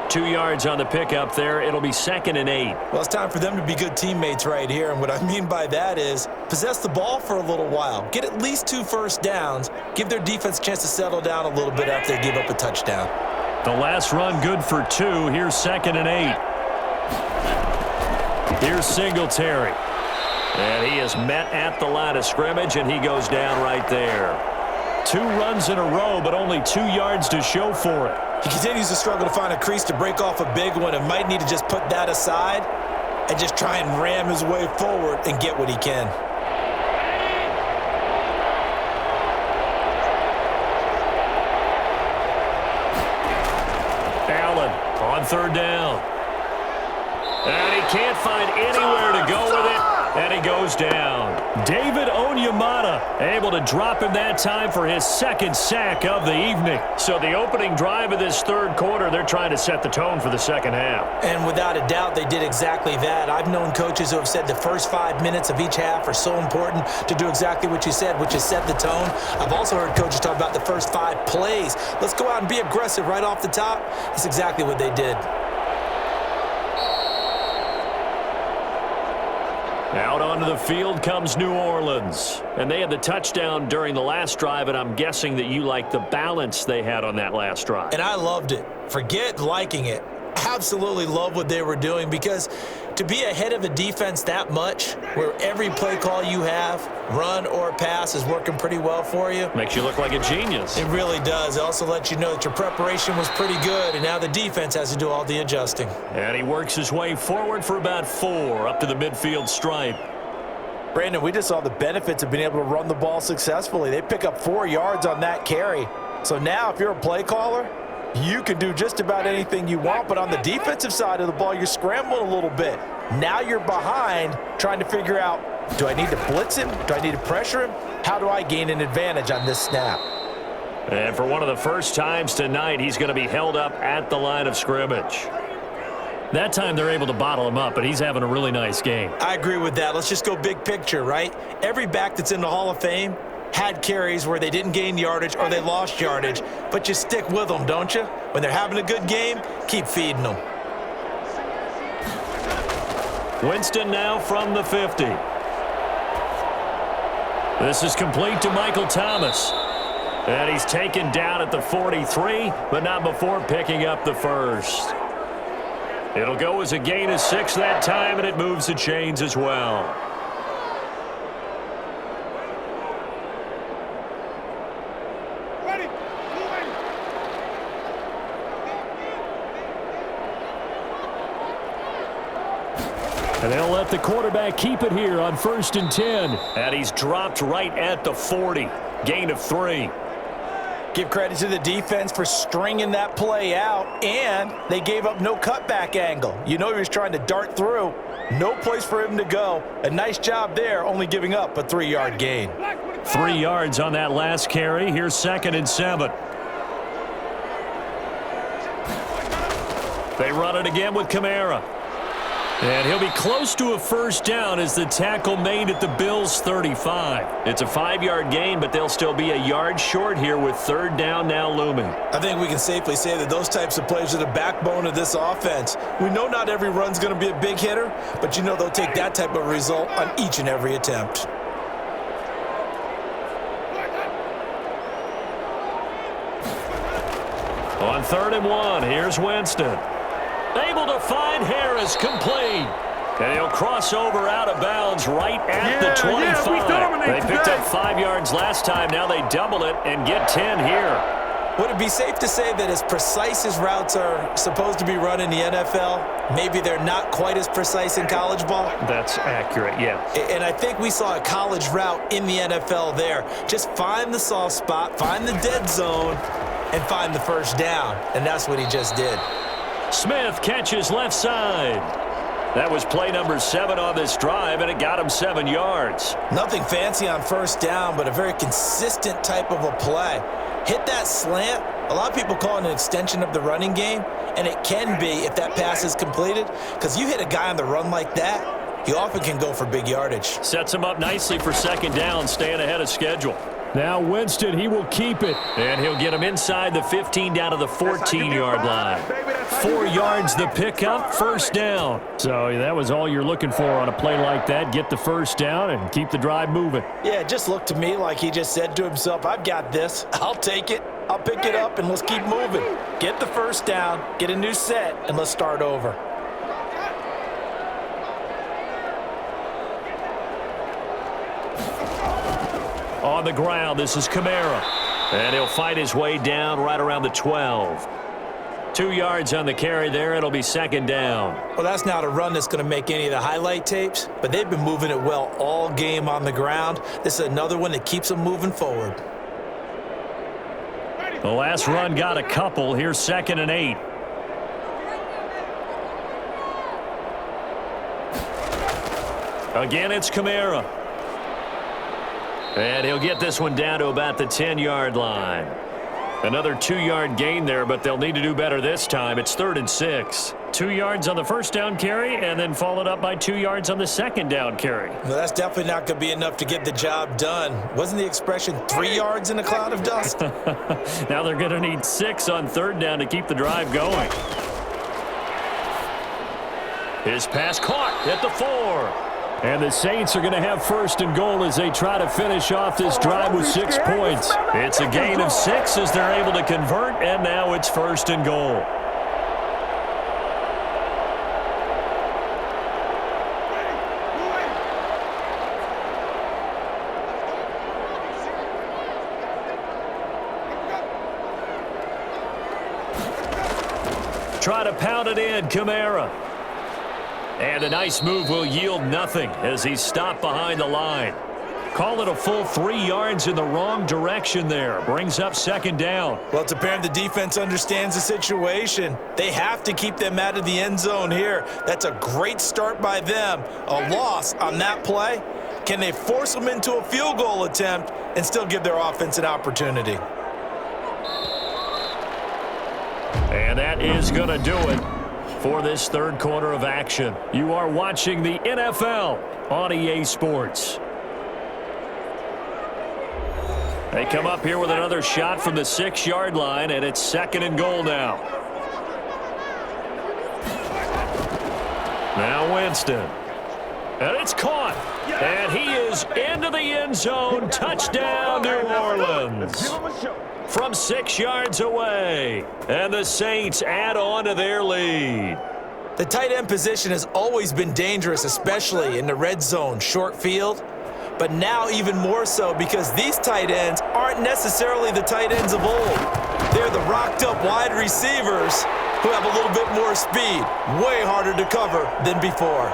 2 yards on the pickup there. It'll be 2nd and 8. Well, it's time for them to be good teammates right here. And what I mean by that is possess the ball for a little while. Get at least 2 first downs. Give their defense a chance to settle down a little bit after they give up a touchdown. The last run good for 2. Here's 2nd and 8. Here's Singletary. And he is met at the line of scrimmage, and he goes down right there. 2 runs in a row, but only 2 yards to show for it. He continues to struggle to find a crease to break off a big one and might need to just put that aside and just try and ram his way forward and get what he can. Allen on third down. And he can't find anywhere to go with it, and he goes down. David Onyemata able to drop him that time for his 2nd sack of the evening. So the opening drive of this third quarter, they're trying to set the tone for the second half. And without a doubt, they did exactly that. I've known coaches who have said the first 5 minutes of each half are so important to do exactly what you said, which is set the tone. I've also heard coaches talk about the first 5 plays. Let's go out and be aggressive right off the top. That's exactly what they did. Out onto the field comes New Orleans. And they had the touchdown during the last drive, and I'm guessing that you like the balance they had on that last drive. And I loved it. Forget liking it. Absolutely love what they were doing, because to be ahead of a defense that much, where every play call you have, run or pass, is working pretty well for you. Makes you look like a genius. It really does. It also lets you know that your preparation was pretty good, and now the defense has to do all the adjusting. And he works his way forward for about 4 up to the midfield stripe. Brandon, we just saw the benefits of being able to run the ball successfully. They pick up 4 yards on that carry. So now if you're a play caller, you can do just about anything you want, but on the defensive side of the ball, you're scrambling a little bit. Now you're behind trying to figure out, do I need to blitz him? Do I need to pressure him? How do I gain an advantage on this snap? And for one of the first times tonight, he's going to be held up at the line of scrimmage. That time they're able to bottle him up, but he's having a really nice game. I agree with that. Let's just go big picture, right? Every back that's in the Hall of Fame had carries where they didn't gain yardage or they lost yardage, but you stick with them, don't you? When they're having a good game, keep feeding them. Winston now from the 50. This is complete to Michael Thomas. And he's taken down at the 43, but not before picking up the first. It'll go as a gain of 6 that time, and it moves the chains as well. And they'll let the quarterback keep it here on 1st and 10. And he's dropped right at the 40. Gain of 3. Give credit to the defense for stringing that play out, and they gave up no cutback angle. You know he was trying to dart through. No place for him to go. A nice job there, only giving up a 3-yard gain. 3 yards on that last carry. Here's 2nd and 7. They run it again with Kamara. And he'll be close to a first down as the tackle made at the Bills' 35. It's a 5-yard gain, but they'll still be a yard short here with 3rd down now looming. I think we can safely say that those types of plays are the backbone of this offense. We know not every run's going to be a big hitter, but you know they'll take that type of result on each and every attempt. On 3rd and 1, here's Winston. Able to find Harris, complete. And he'll cross over out of bounds right at the 25. They picked up 5 yards last time. Now they double it and get 10 here. Would it be safe to say that as precise as routes are supposed to be run in the NFL, maybe they're not quite as precise in college ball? That's accurate, yeah. And I think we saw a college route in the NFL there. Just find the soft spot, find the dead zone, and find the first down. And that's what he just did. Smith catches left side. That was play number 7 on this drive, and it got him 7 yards. Nothing fancy on first down, but a very consistent type of a play. Hit that slant. A lot of people call it an extension of the running game, and it can be if that pass is completed, because you hit a guy on the run like that, he often can go for big yardage. Sets him up nicely for 2nd down, staying ahead of schedule. Now Winston, he will keep it. And he'll get him inside the 15 down to the 14-yard line. 4 yards the pickup, first down. So that was all you're looking for on a play like that. Get the first down and keep the drive moving. Yeah, it just looked to me like he just said to himself, I've got this. I'll take it. I'll pick it up, and let's keep moving. Get the first down, get a new set, and let's start over. On the ground, this is Kamara. And he'll fight his way down right around the 12. 2 yards on the carry there. It'll be 2nd down. Well, that's not a run that's going to make any of the highlight tapes, but they've been moving it well all game on the ground. This is another one that keeps them moving forward. The last run got a couple. Here's 2nd and 8. Again, it's Kamara. And he'll get this one down to about the 10-yard line. Another 2-yard gain there, but they'll need to do better this time. It's 3rd and 6. 2 yards on the first down carry, and then followed up by 2 yards on the 2nd down carry. Well, that's definitely not going to be enough to get the job done. Wasn't the expression 3 yards in a cloud of dust? Now they're going to need 6 on 3rd down to keep the drive going. His pass caught at the 4. And the Saints are going to have 1st and goal as they try to finish off this drive with 6 points. It's a gain of 6 as they're able to convert, and now it's 1st and goal. Try to pound it in, Kamara. And a nice move will yield nothing as he's stopped behind the line. Call it a full 3 yards in the wrong direction there. Brings up 2nd down. Well, it's apparent the defense understands the situation. They have to keep them out of the end zone here. That's a great start by them. A loss on that play. Can they force them into a field goal attempt and still give their offense an opportunity? And that is going to do it for this 3rd quarter of action. You are watching the NFL on EA Sports. They come up here with another shot from the 6-yard line, and it's 2nd and goal now. Now Winston. And it's caught. And he is into the end zone. Touchdown, New Orleans. From 6 yards away. And the Saints add on to their lead. The tight end position has always been dangerous, especially in the red zone, short field. But now even more so because these tight ends aren't necessarily the tight ends of old. They're the rocked-up wide receivers who have a little bit more speed. Way harder to cover than before.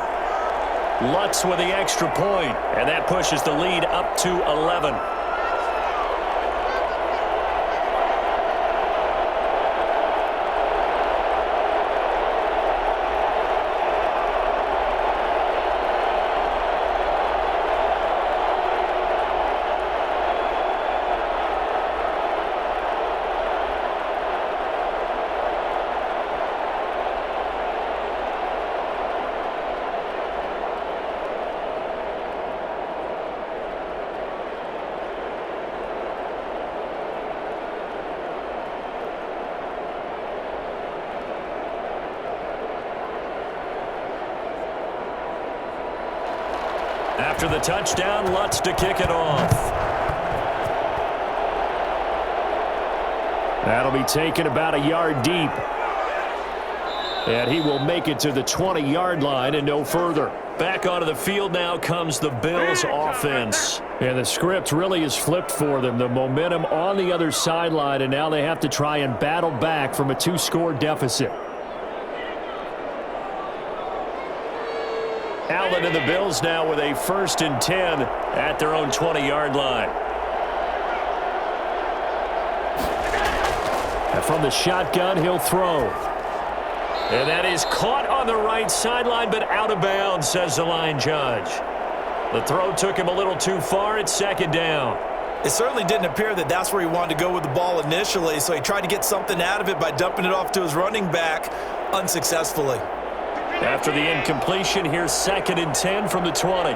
Lutz with the extra point, and that pushes the lead up to 11. After the touchdown, Lutz to kick it off. That'll be taken about a yard deep. And he will make it to the 20-yard line and no further. Back onto the field now comes the Bills offense. And the script really is flipped for them. The momentum on the other sideline, and now they have to try and battle back from a 2-score deficit. Allen and the Bills now with a 1st and 10 at their own 20-yard line. And from the shotgun, he'll throw. And that is caught on the right sideline, but out of bounds, says the line judge. The throw took him a little too far. It's 2nd down. It certainly didn't appear that that's where he wanted to go with the ball initially, so he tried to get something out of it by dumping it off to his running back unsuccessfully. After the incompletion, here's 2nd and 10 from the 20.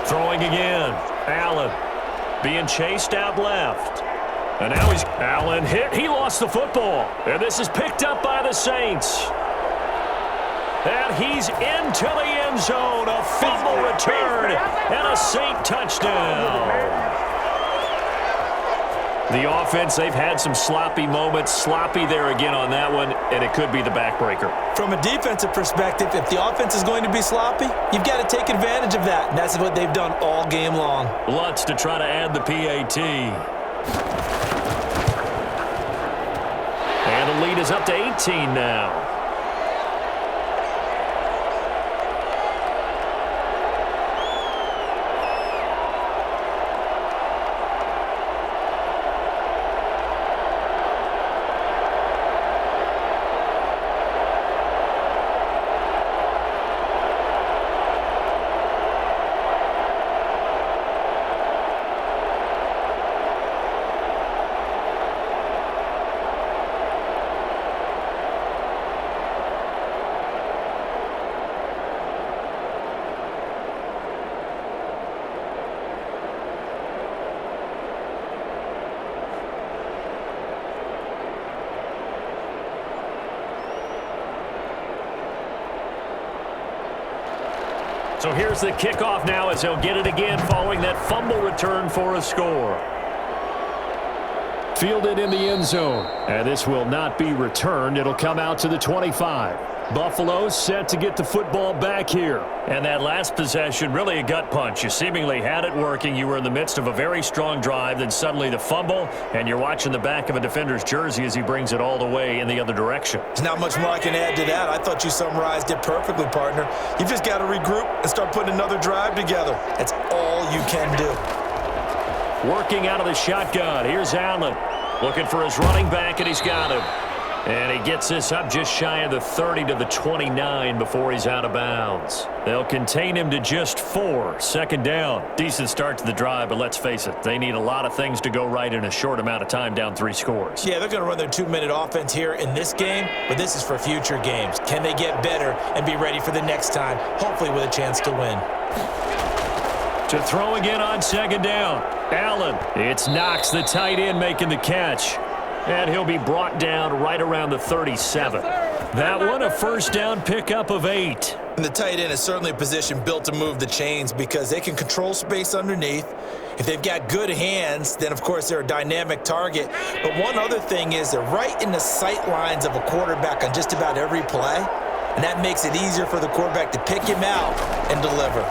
Throwing again. Allen being chased out left. And now Allen hit. He lost the football. And this is picked up by the Saints. And he's into the end zone. A fumble return and a Saint touchdown. The offense, they've had some sloppy moments. Sloppy there again on that one, and it could be the backbreaker. From a defensive perspective, if the offense is going to be sloppy, you've got to take advantage of that, and that's what they've done all game long. Lutz to try to add the PAT. And the lead is up to 18 now. So here's the kickoff now as he'll get it again following that fumble return for a score. Fielded in the end zone. And this will not be returned. It'll come out to the 25. Buffalo set to get the football back here. And that last possession, really a gut punch. You seemingly had it working. You were in the midst of a very strong drive. Then suddenly the fumble. And you're watching the back of a defender's jersey as he brings it all the way in the other direction. There's not much more I can add to that. I thought you summarized it perfectly, partner. You've just got to regroup and start putting another drive together. That's all you can do. Working out of the shotgun. Here's Allen. Looking for his running back, and he's got him. And he gets this up just shy of the 30 to the 29 before he's out of bounds. They'll contain him to just 4. 2nd down. Decent start to the drive, but let's face it, they need a lot of things to go right in a short amount of time, down 3 scores. Yeah, they're going to run their 2-minute offense here in this game, but this is for future games. Can they get better and be ready for the next time, hopefully with a chance to win? To throw again on second down. Allen. It's Knox, the tight end, making the catch. And he'll be brought down right around the 37. That one, a first down pickup of 8. And the tight end is certainly a position built to move the chains because they can control space underneath. If they've got good hands, then, of course, they're a dynamic target. But one other thing is they're right in the sight lines of a quarterback on just about every play. And that makes it easier for the quarterback to pick him out and deliver.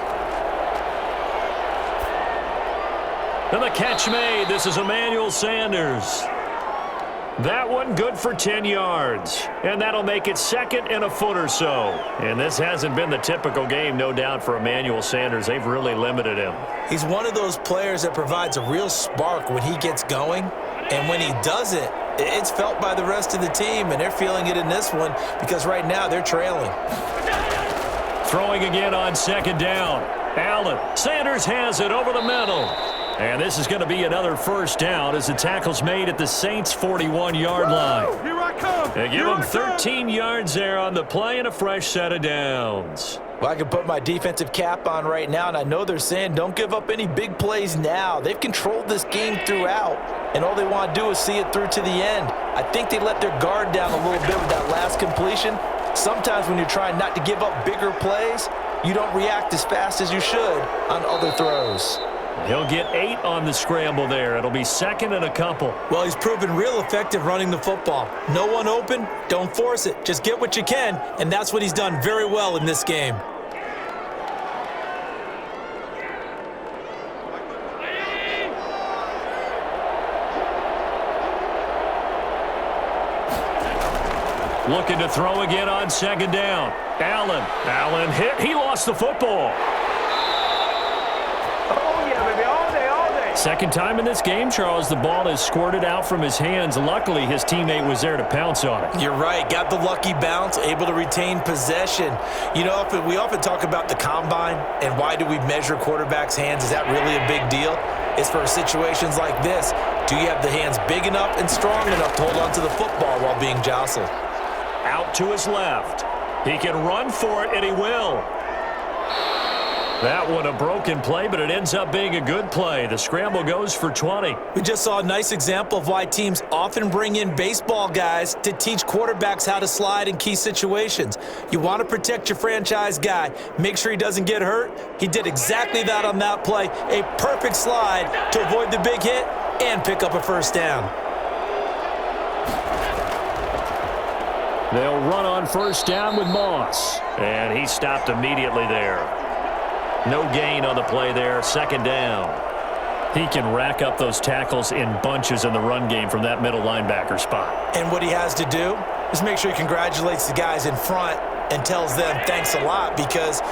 And the catch made. This is Emmanuel Sanders. That one good for 10 yards. And that'll make it second and a foot or so. And this hasn't been the typical game, no doubt, for Emmanuel Sanders. They've really limited him. He's one of those players that provides a real spark when he gets going. And when he does it, it's felt by the rest of the team. And they're feeling it in this one because right now they're trailing. Throwing again on second down. Allen. Sanders has it over the middle. And this is going to be another first down as the tackle's made at the Saints' 41-yard line. Here I come. They give them 13 yards there on the play and a fresh set of downs. Well, I can put my defensive cap on right now, and I know they're saying don't give up any big plays now. They've controlled this game throughout, and all they want to do is see it through to the end. I think they let their guard down a little bit with that last completion. Sometimes when you're trying not to give up bigger plays, you don't react as fast as you should on other throws. He'll get 8 on the scramble there. It'll be second and a couple. Well, he's proven real effective running the football. No one open, don't force it. Just get what you can, and that's what he's done very well in this game. Looking to throw again on second down. Allen hit. He lost the football. Second time in this game, Charles, the ball is squirted out from his hands. Luckily, his teammate was there to pounce on it. You're right. Got the lucky bounce, able to retain possession. You know, we often talk about the combine and why do we measure quarterbacks' hands. Is that really a big deal? It's for situations like this. Do you have the hands big enough and strong enough to hold on to the football while being jostled? Out to his left. He can run for it, and he will. That one a broken play, but it ends up being a good play. The scramble goes for 20. We just saw a nice example of why teams often bring in baseball guys to teach quarterbacks how to slide in key situations. You want to protect your franchise guy. Make sure he doesn't get hurt. He did exactly that on that play. A perfect slide to avoid the big hit and pick up a first down. They'll run on first down with Moss. And he stopped immediately there. No gain on the play there. Second down. He can rack up those tackles in bunches in the run game from that middle linebacker spot. And what he has to do is make sure he congratulates the guys in front and tells them thanks a lot, because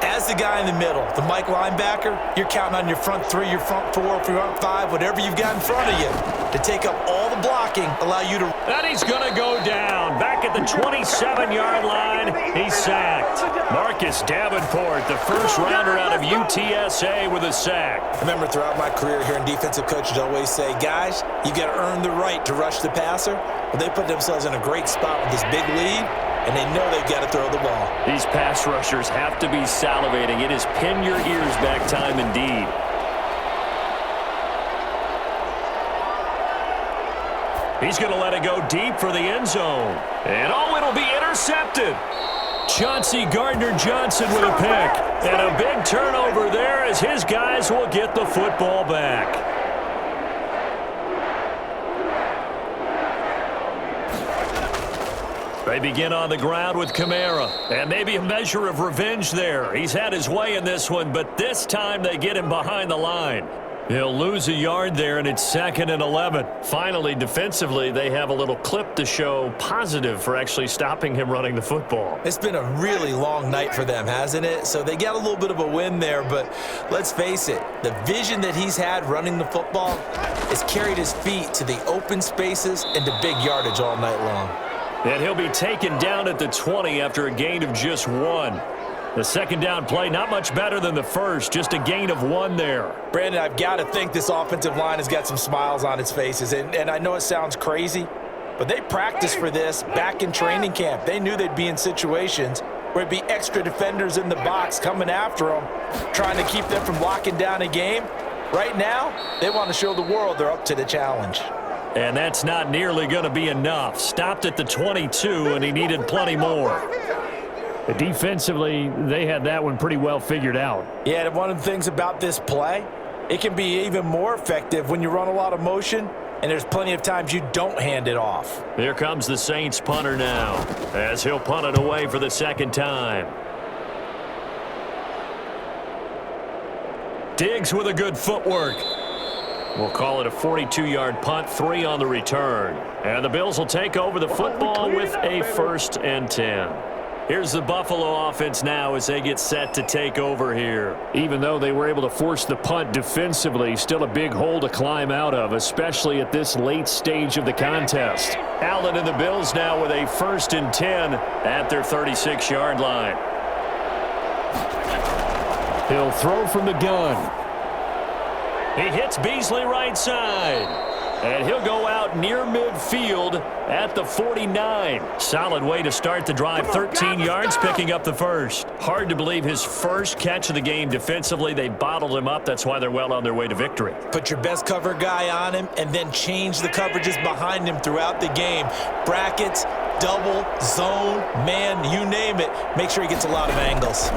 as the guy in the middle, the Mike linebacker, you're counting on your front 3, your front 4, your front 5, whatever you've got in front of you to take up all the blocking, allow you to... And he's going to go down. Back at the 27-yard line, he's sacked. Marcus Davenport, the first rounder out of UTSA with a sack. I remember throughout my career hearing defensive coaches always say, guys, you got to earn the right to rush the passer. Well, they put themselves in a great spot with this big lead, and they know they've got to throw the ball. These pass rushers have to be salivating. It is pin your ears back time indeed. He's going to let it go deep for the end zone. And it'll be intercepted. Chauncey Gardner-Johnson with a pick. And a big turnover there as his guys will get the football back. They begin on the ground with Kamara. And maybe a measure of revenge there. He's had his way in this one, but this time they get him behind the line. He'll lose a yard there, and it's second and 11. Finally, defensively, they have a little clip to show positive for actually stopping him running the football. It's been a really long night for them, hasn't it? So they got a little bit of a win there, but let's face it, the vision that he's had running the football has carried his feet to the open spaces and to big yardage all night long. And he'll be taken down at the 20 after a gain of just 1. The second down play, not much better than the first, just a gain of 1 there. Brandon, I've got to think this offensive line has got some smiles on its faces. And I know it sounds crazy, but they practiced for this back in training camp. They knew they'd be in situations where there'd be extra defenders in the box coming after them, trying to keep them from locking down a game. Right now, they want to show the world they're up to the challenge. And that's not nearly going to be enough. Stopped at the 22, and he needed plenty more. Defensively, they had that one pretty well figured out. Yeah, and one of the things about this play, it can be even more effective when you run a lot of motion, and there's plenty of times you don't hand it off. Here comes the Saints punter now, as he'll punt it away for the second time. Diggs with a good footwork. We'll call it a 42-yard punt, 3 on the return. And the Bills will take over the football with a 1st and 10. Here's the Buffalo offense now as they get set to take over here. Even though they were able to force the punt defensively, still a big hole to climb out of, especially at this late stage of the contest. Allen and the Bills now with a 1st and 10 at their 36-yard line. He'll throw from the gun. He hits Beasley right side. And he'll go out near midfield at the 49. Solid way to start the drive. 13 yards, picking up the first. Hard to believe his first catch of the game defensively. They bottled him up. That's why they're well on their way to victory. Put your best cover guy on him and then change the coverages behind him throughout the game. Brackets, double, zone, man, you name it. Make sure he gets a lot of angles.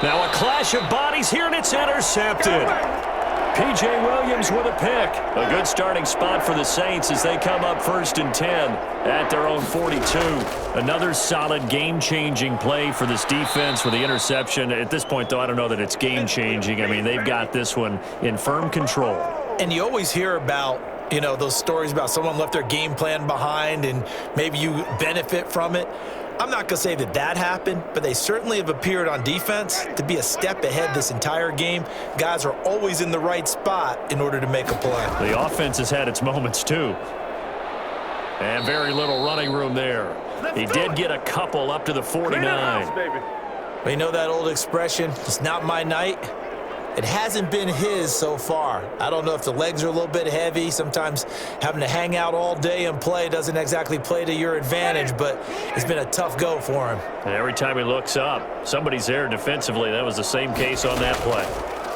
Now a clash of bodies here, and it's intercepted. P.J. Williams with a pick. A good starting spot for the Saints as they come up 1st and 10 at their own 42. Another solid game-changing play for this defense with the interception. At this point, though, I don't know that it's game-changing. I mean, they've got this one in firm control. And you always hear about, you know, those stories about someone left their game plan behind and maybe you benefit from it. I'm not going to say that that happened, but they certainly have appeared on defense to be a step ahead this entire game. Guys are always in the right spot in order to make a play. The offense has had its moments, too. And very little running room there. He did get a couple up to the 49. We know that old expression, it's not my night. It hasn't been his so far. I don't know if the legs are a little bit heavy. Sometimes having to hang out all day and play doesn't exactly play to your advantage, but it's been a tough go for him. And every time he looks up, somebody's there defensively. That was the same case on that play.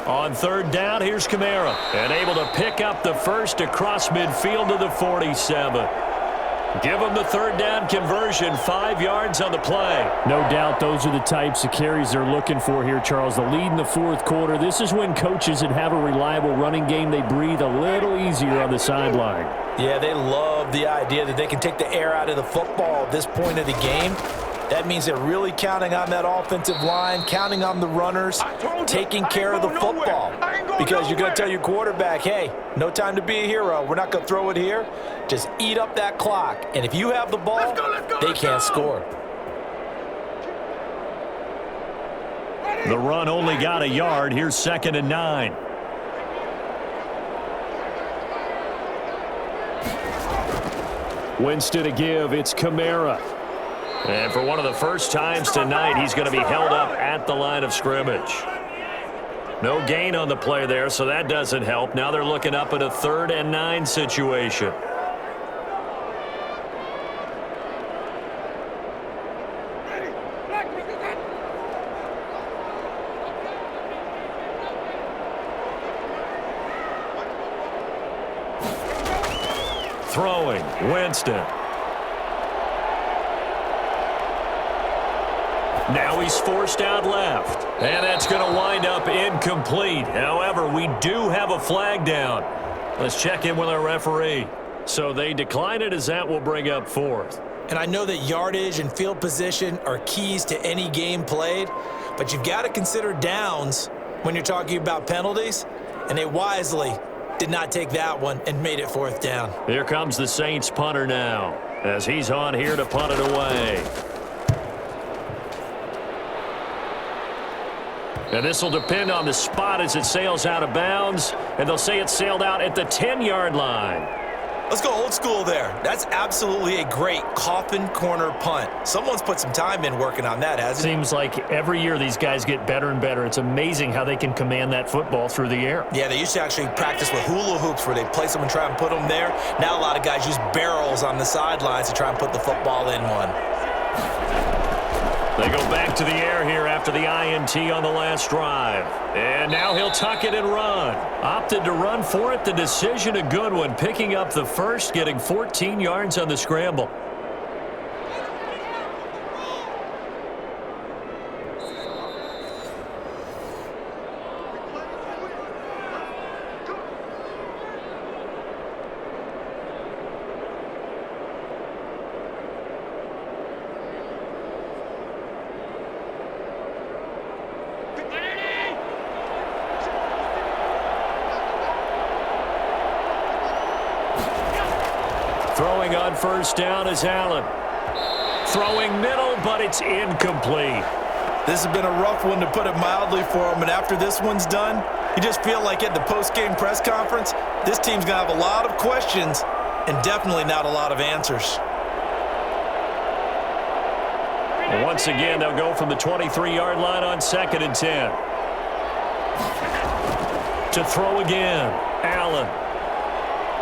On 3rd down, here's Kamara. And able to pick up the first across midfield to the 47. Give them the 3rd down conversion, 5 yards on the play. No doubt those are the types of carries they're looking for here, Charles. The lead in the 4th quarter. This is when coaches that have a reliable running game, they breathe a little easier on the sideline. Yeah, they love the idea that they can take the air out of the football at this point of the game. That means they're really counting on that offensive line, counting on the runners, taking care of the football. Because you're going to tell your quarterback, hey, no time to be a hero. We're not going to throw it here. Just eat up that clock. And if you have the ball, they can't score. The run only got a yard. Here's 2nd and 9. Winston to give. It's Kamara. And for one of the first times tonight, he's going to be held up at the line of scrimmage. No gain on the play there, so that doesn't help. Now they're looking up at a 3rd and 9 situation. Throwing, Winston. Now he's forced out left. And that's going to wind up incomplete. However, we do have a flag down. Let's check in with our referee. So they decline it as that will bring up 4th. And I know that yardage and field position are keys to any game played, but you've got to consider downs when you're talking about penalties, and they wisely did not take that one and made it 4th down. Here comes the Saints punter now as he's on here to punt it away. And this will depend on the spot as it sails out of bounds. And they'll say it sailed out at the 10-yard line. Let's go old school there. That's absolutely a great coffin corner punt. Someone's put some time in working on that, hasn't he? Seems like every year these guys get better and better. It's amazing how they can command that football through the air. Yeah, they used to actually practice with hula hoops where they place them and try and put them there. Now a lot of guys use barrels on the sidelines to try and put the football in one. They go back to the air here after the INT on the last drive. And now he'll tuck it and run. Opted to run for it. The decision a good one. Picking up the first, getting 14 yards on the scramble. Throwing on first down is Allen. Throwing middle, but it's incomplete. This has been a rough one, to put it mildly, for him. And after this one's done, you just feel like at the post-game press conference, this team's going to have a lot of questions and definitely not a lot of answers. Once again, they'll go from the 23-yard line on 2nd and 10. To throw again, Allen.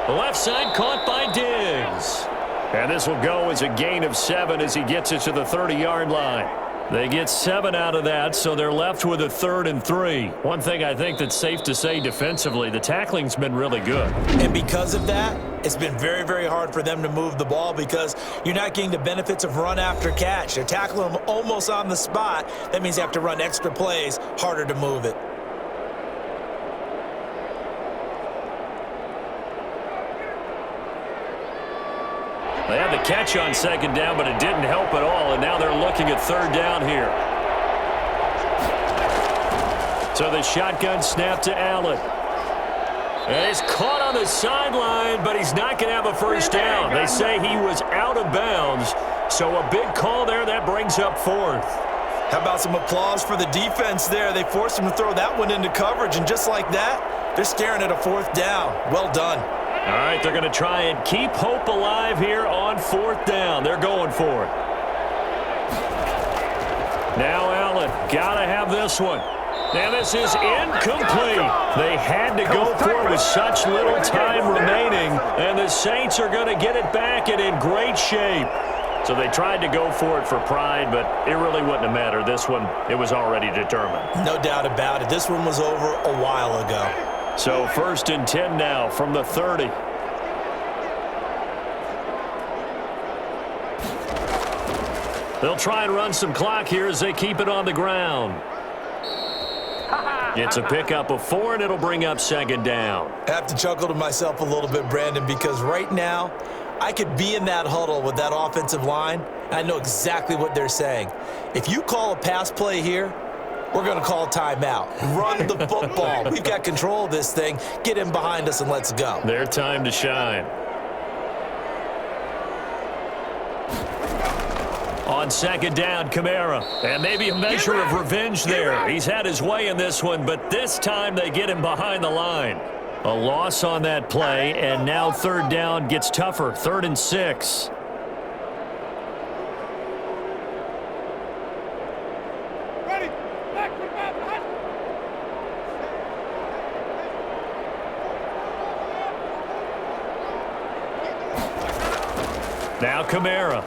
Left side caught by Diggs. And this will go as a gain of 7 as he gets it to the 30-yard line. They get 7 out of that, so they're left with a 3rd and 3. One thing I think that's safe to say defensively, the tackling's been really good. And because of that, it's been very, very hard for them to move the ball because you're not getting the benefits of run after catch. They're tackling them almost on the spot. That means you have to run extra plays, harder to move it. They had the catch on 2nd down, but it didn't help at all, and now they're looking at 3rd down here. So the shotgun snap to Allen. And he's caught on the sideline, but he's not going to have a first down. They say he was out of bounds, so a big call there. That brings up 4th. How about some applause for the defense there? They forced him to throw that one into coverage, and just like that, they're staring at a 4th down. Well done. All right, they're going to try and keep hope alive here on 4th down. They're going for it. Now Allen, got to have this one. Now this is incomplete. They had to go for it with such little time remaining, and the Saints are going to get it back and in great shape. So they tried to go for it for pride, but it really wouldn't have mattered. This one, it was already determined. No doubt about it. This one was over a while ago. So 1st and 10 now from the 30. They'll try and run some clock here as they keep it on the ground. It's a pickup of 4, and it'll bring up 2nd down. I have to chuckle to myself a little bit, Brandon, because right now I could be in that huddle with that offensive line, and I know exactly what they're saying. If you call a pass play here, we're going to call timeout. Run the football. We've got control of this thing. Get in behind us and let's go. Their time to shine. On 2nd down, Kamara. And maybe a measure of revenge there. He's had his way in this one, but this time they get him behind the line. A loss on that play, and now 3rd down gets tougher. 3rd and 6. Now Kamara.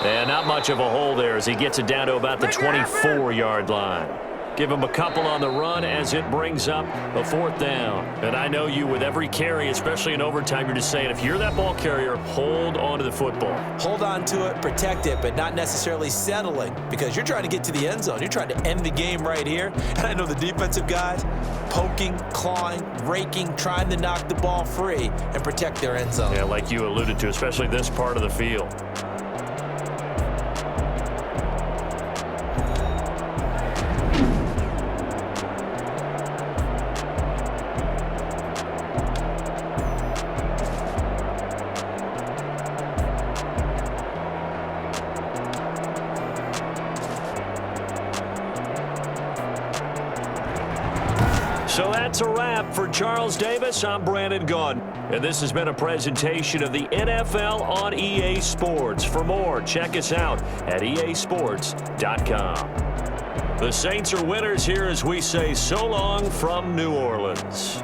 And not much of a hole there as he gets it down to about the 24-yard line. Give him a couple on the run as it brings up a 4th down. And I know you, with every carry, especially in overtime, you're just saying, if you're that ball carrier, hold on to the football. Hold on to it, protect it, but not necessarily settling, because you're trying to get to the end zone. You're trying to end the game right here. And I know the defensive guys poking, clawing, raking, trying to knock the ball free and protect their end zone. Yeah, like you alluded to, especially this part of the field. So that's a wrap for Charles Davis. I'm Brandon Gaudin. And this has been a presentation of the NFL on EA Sports. For more, check us out at easports.com. The Saints are winners here as we say so long from New Orleans.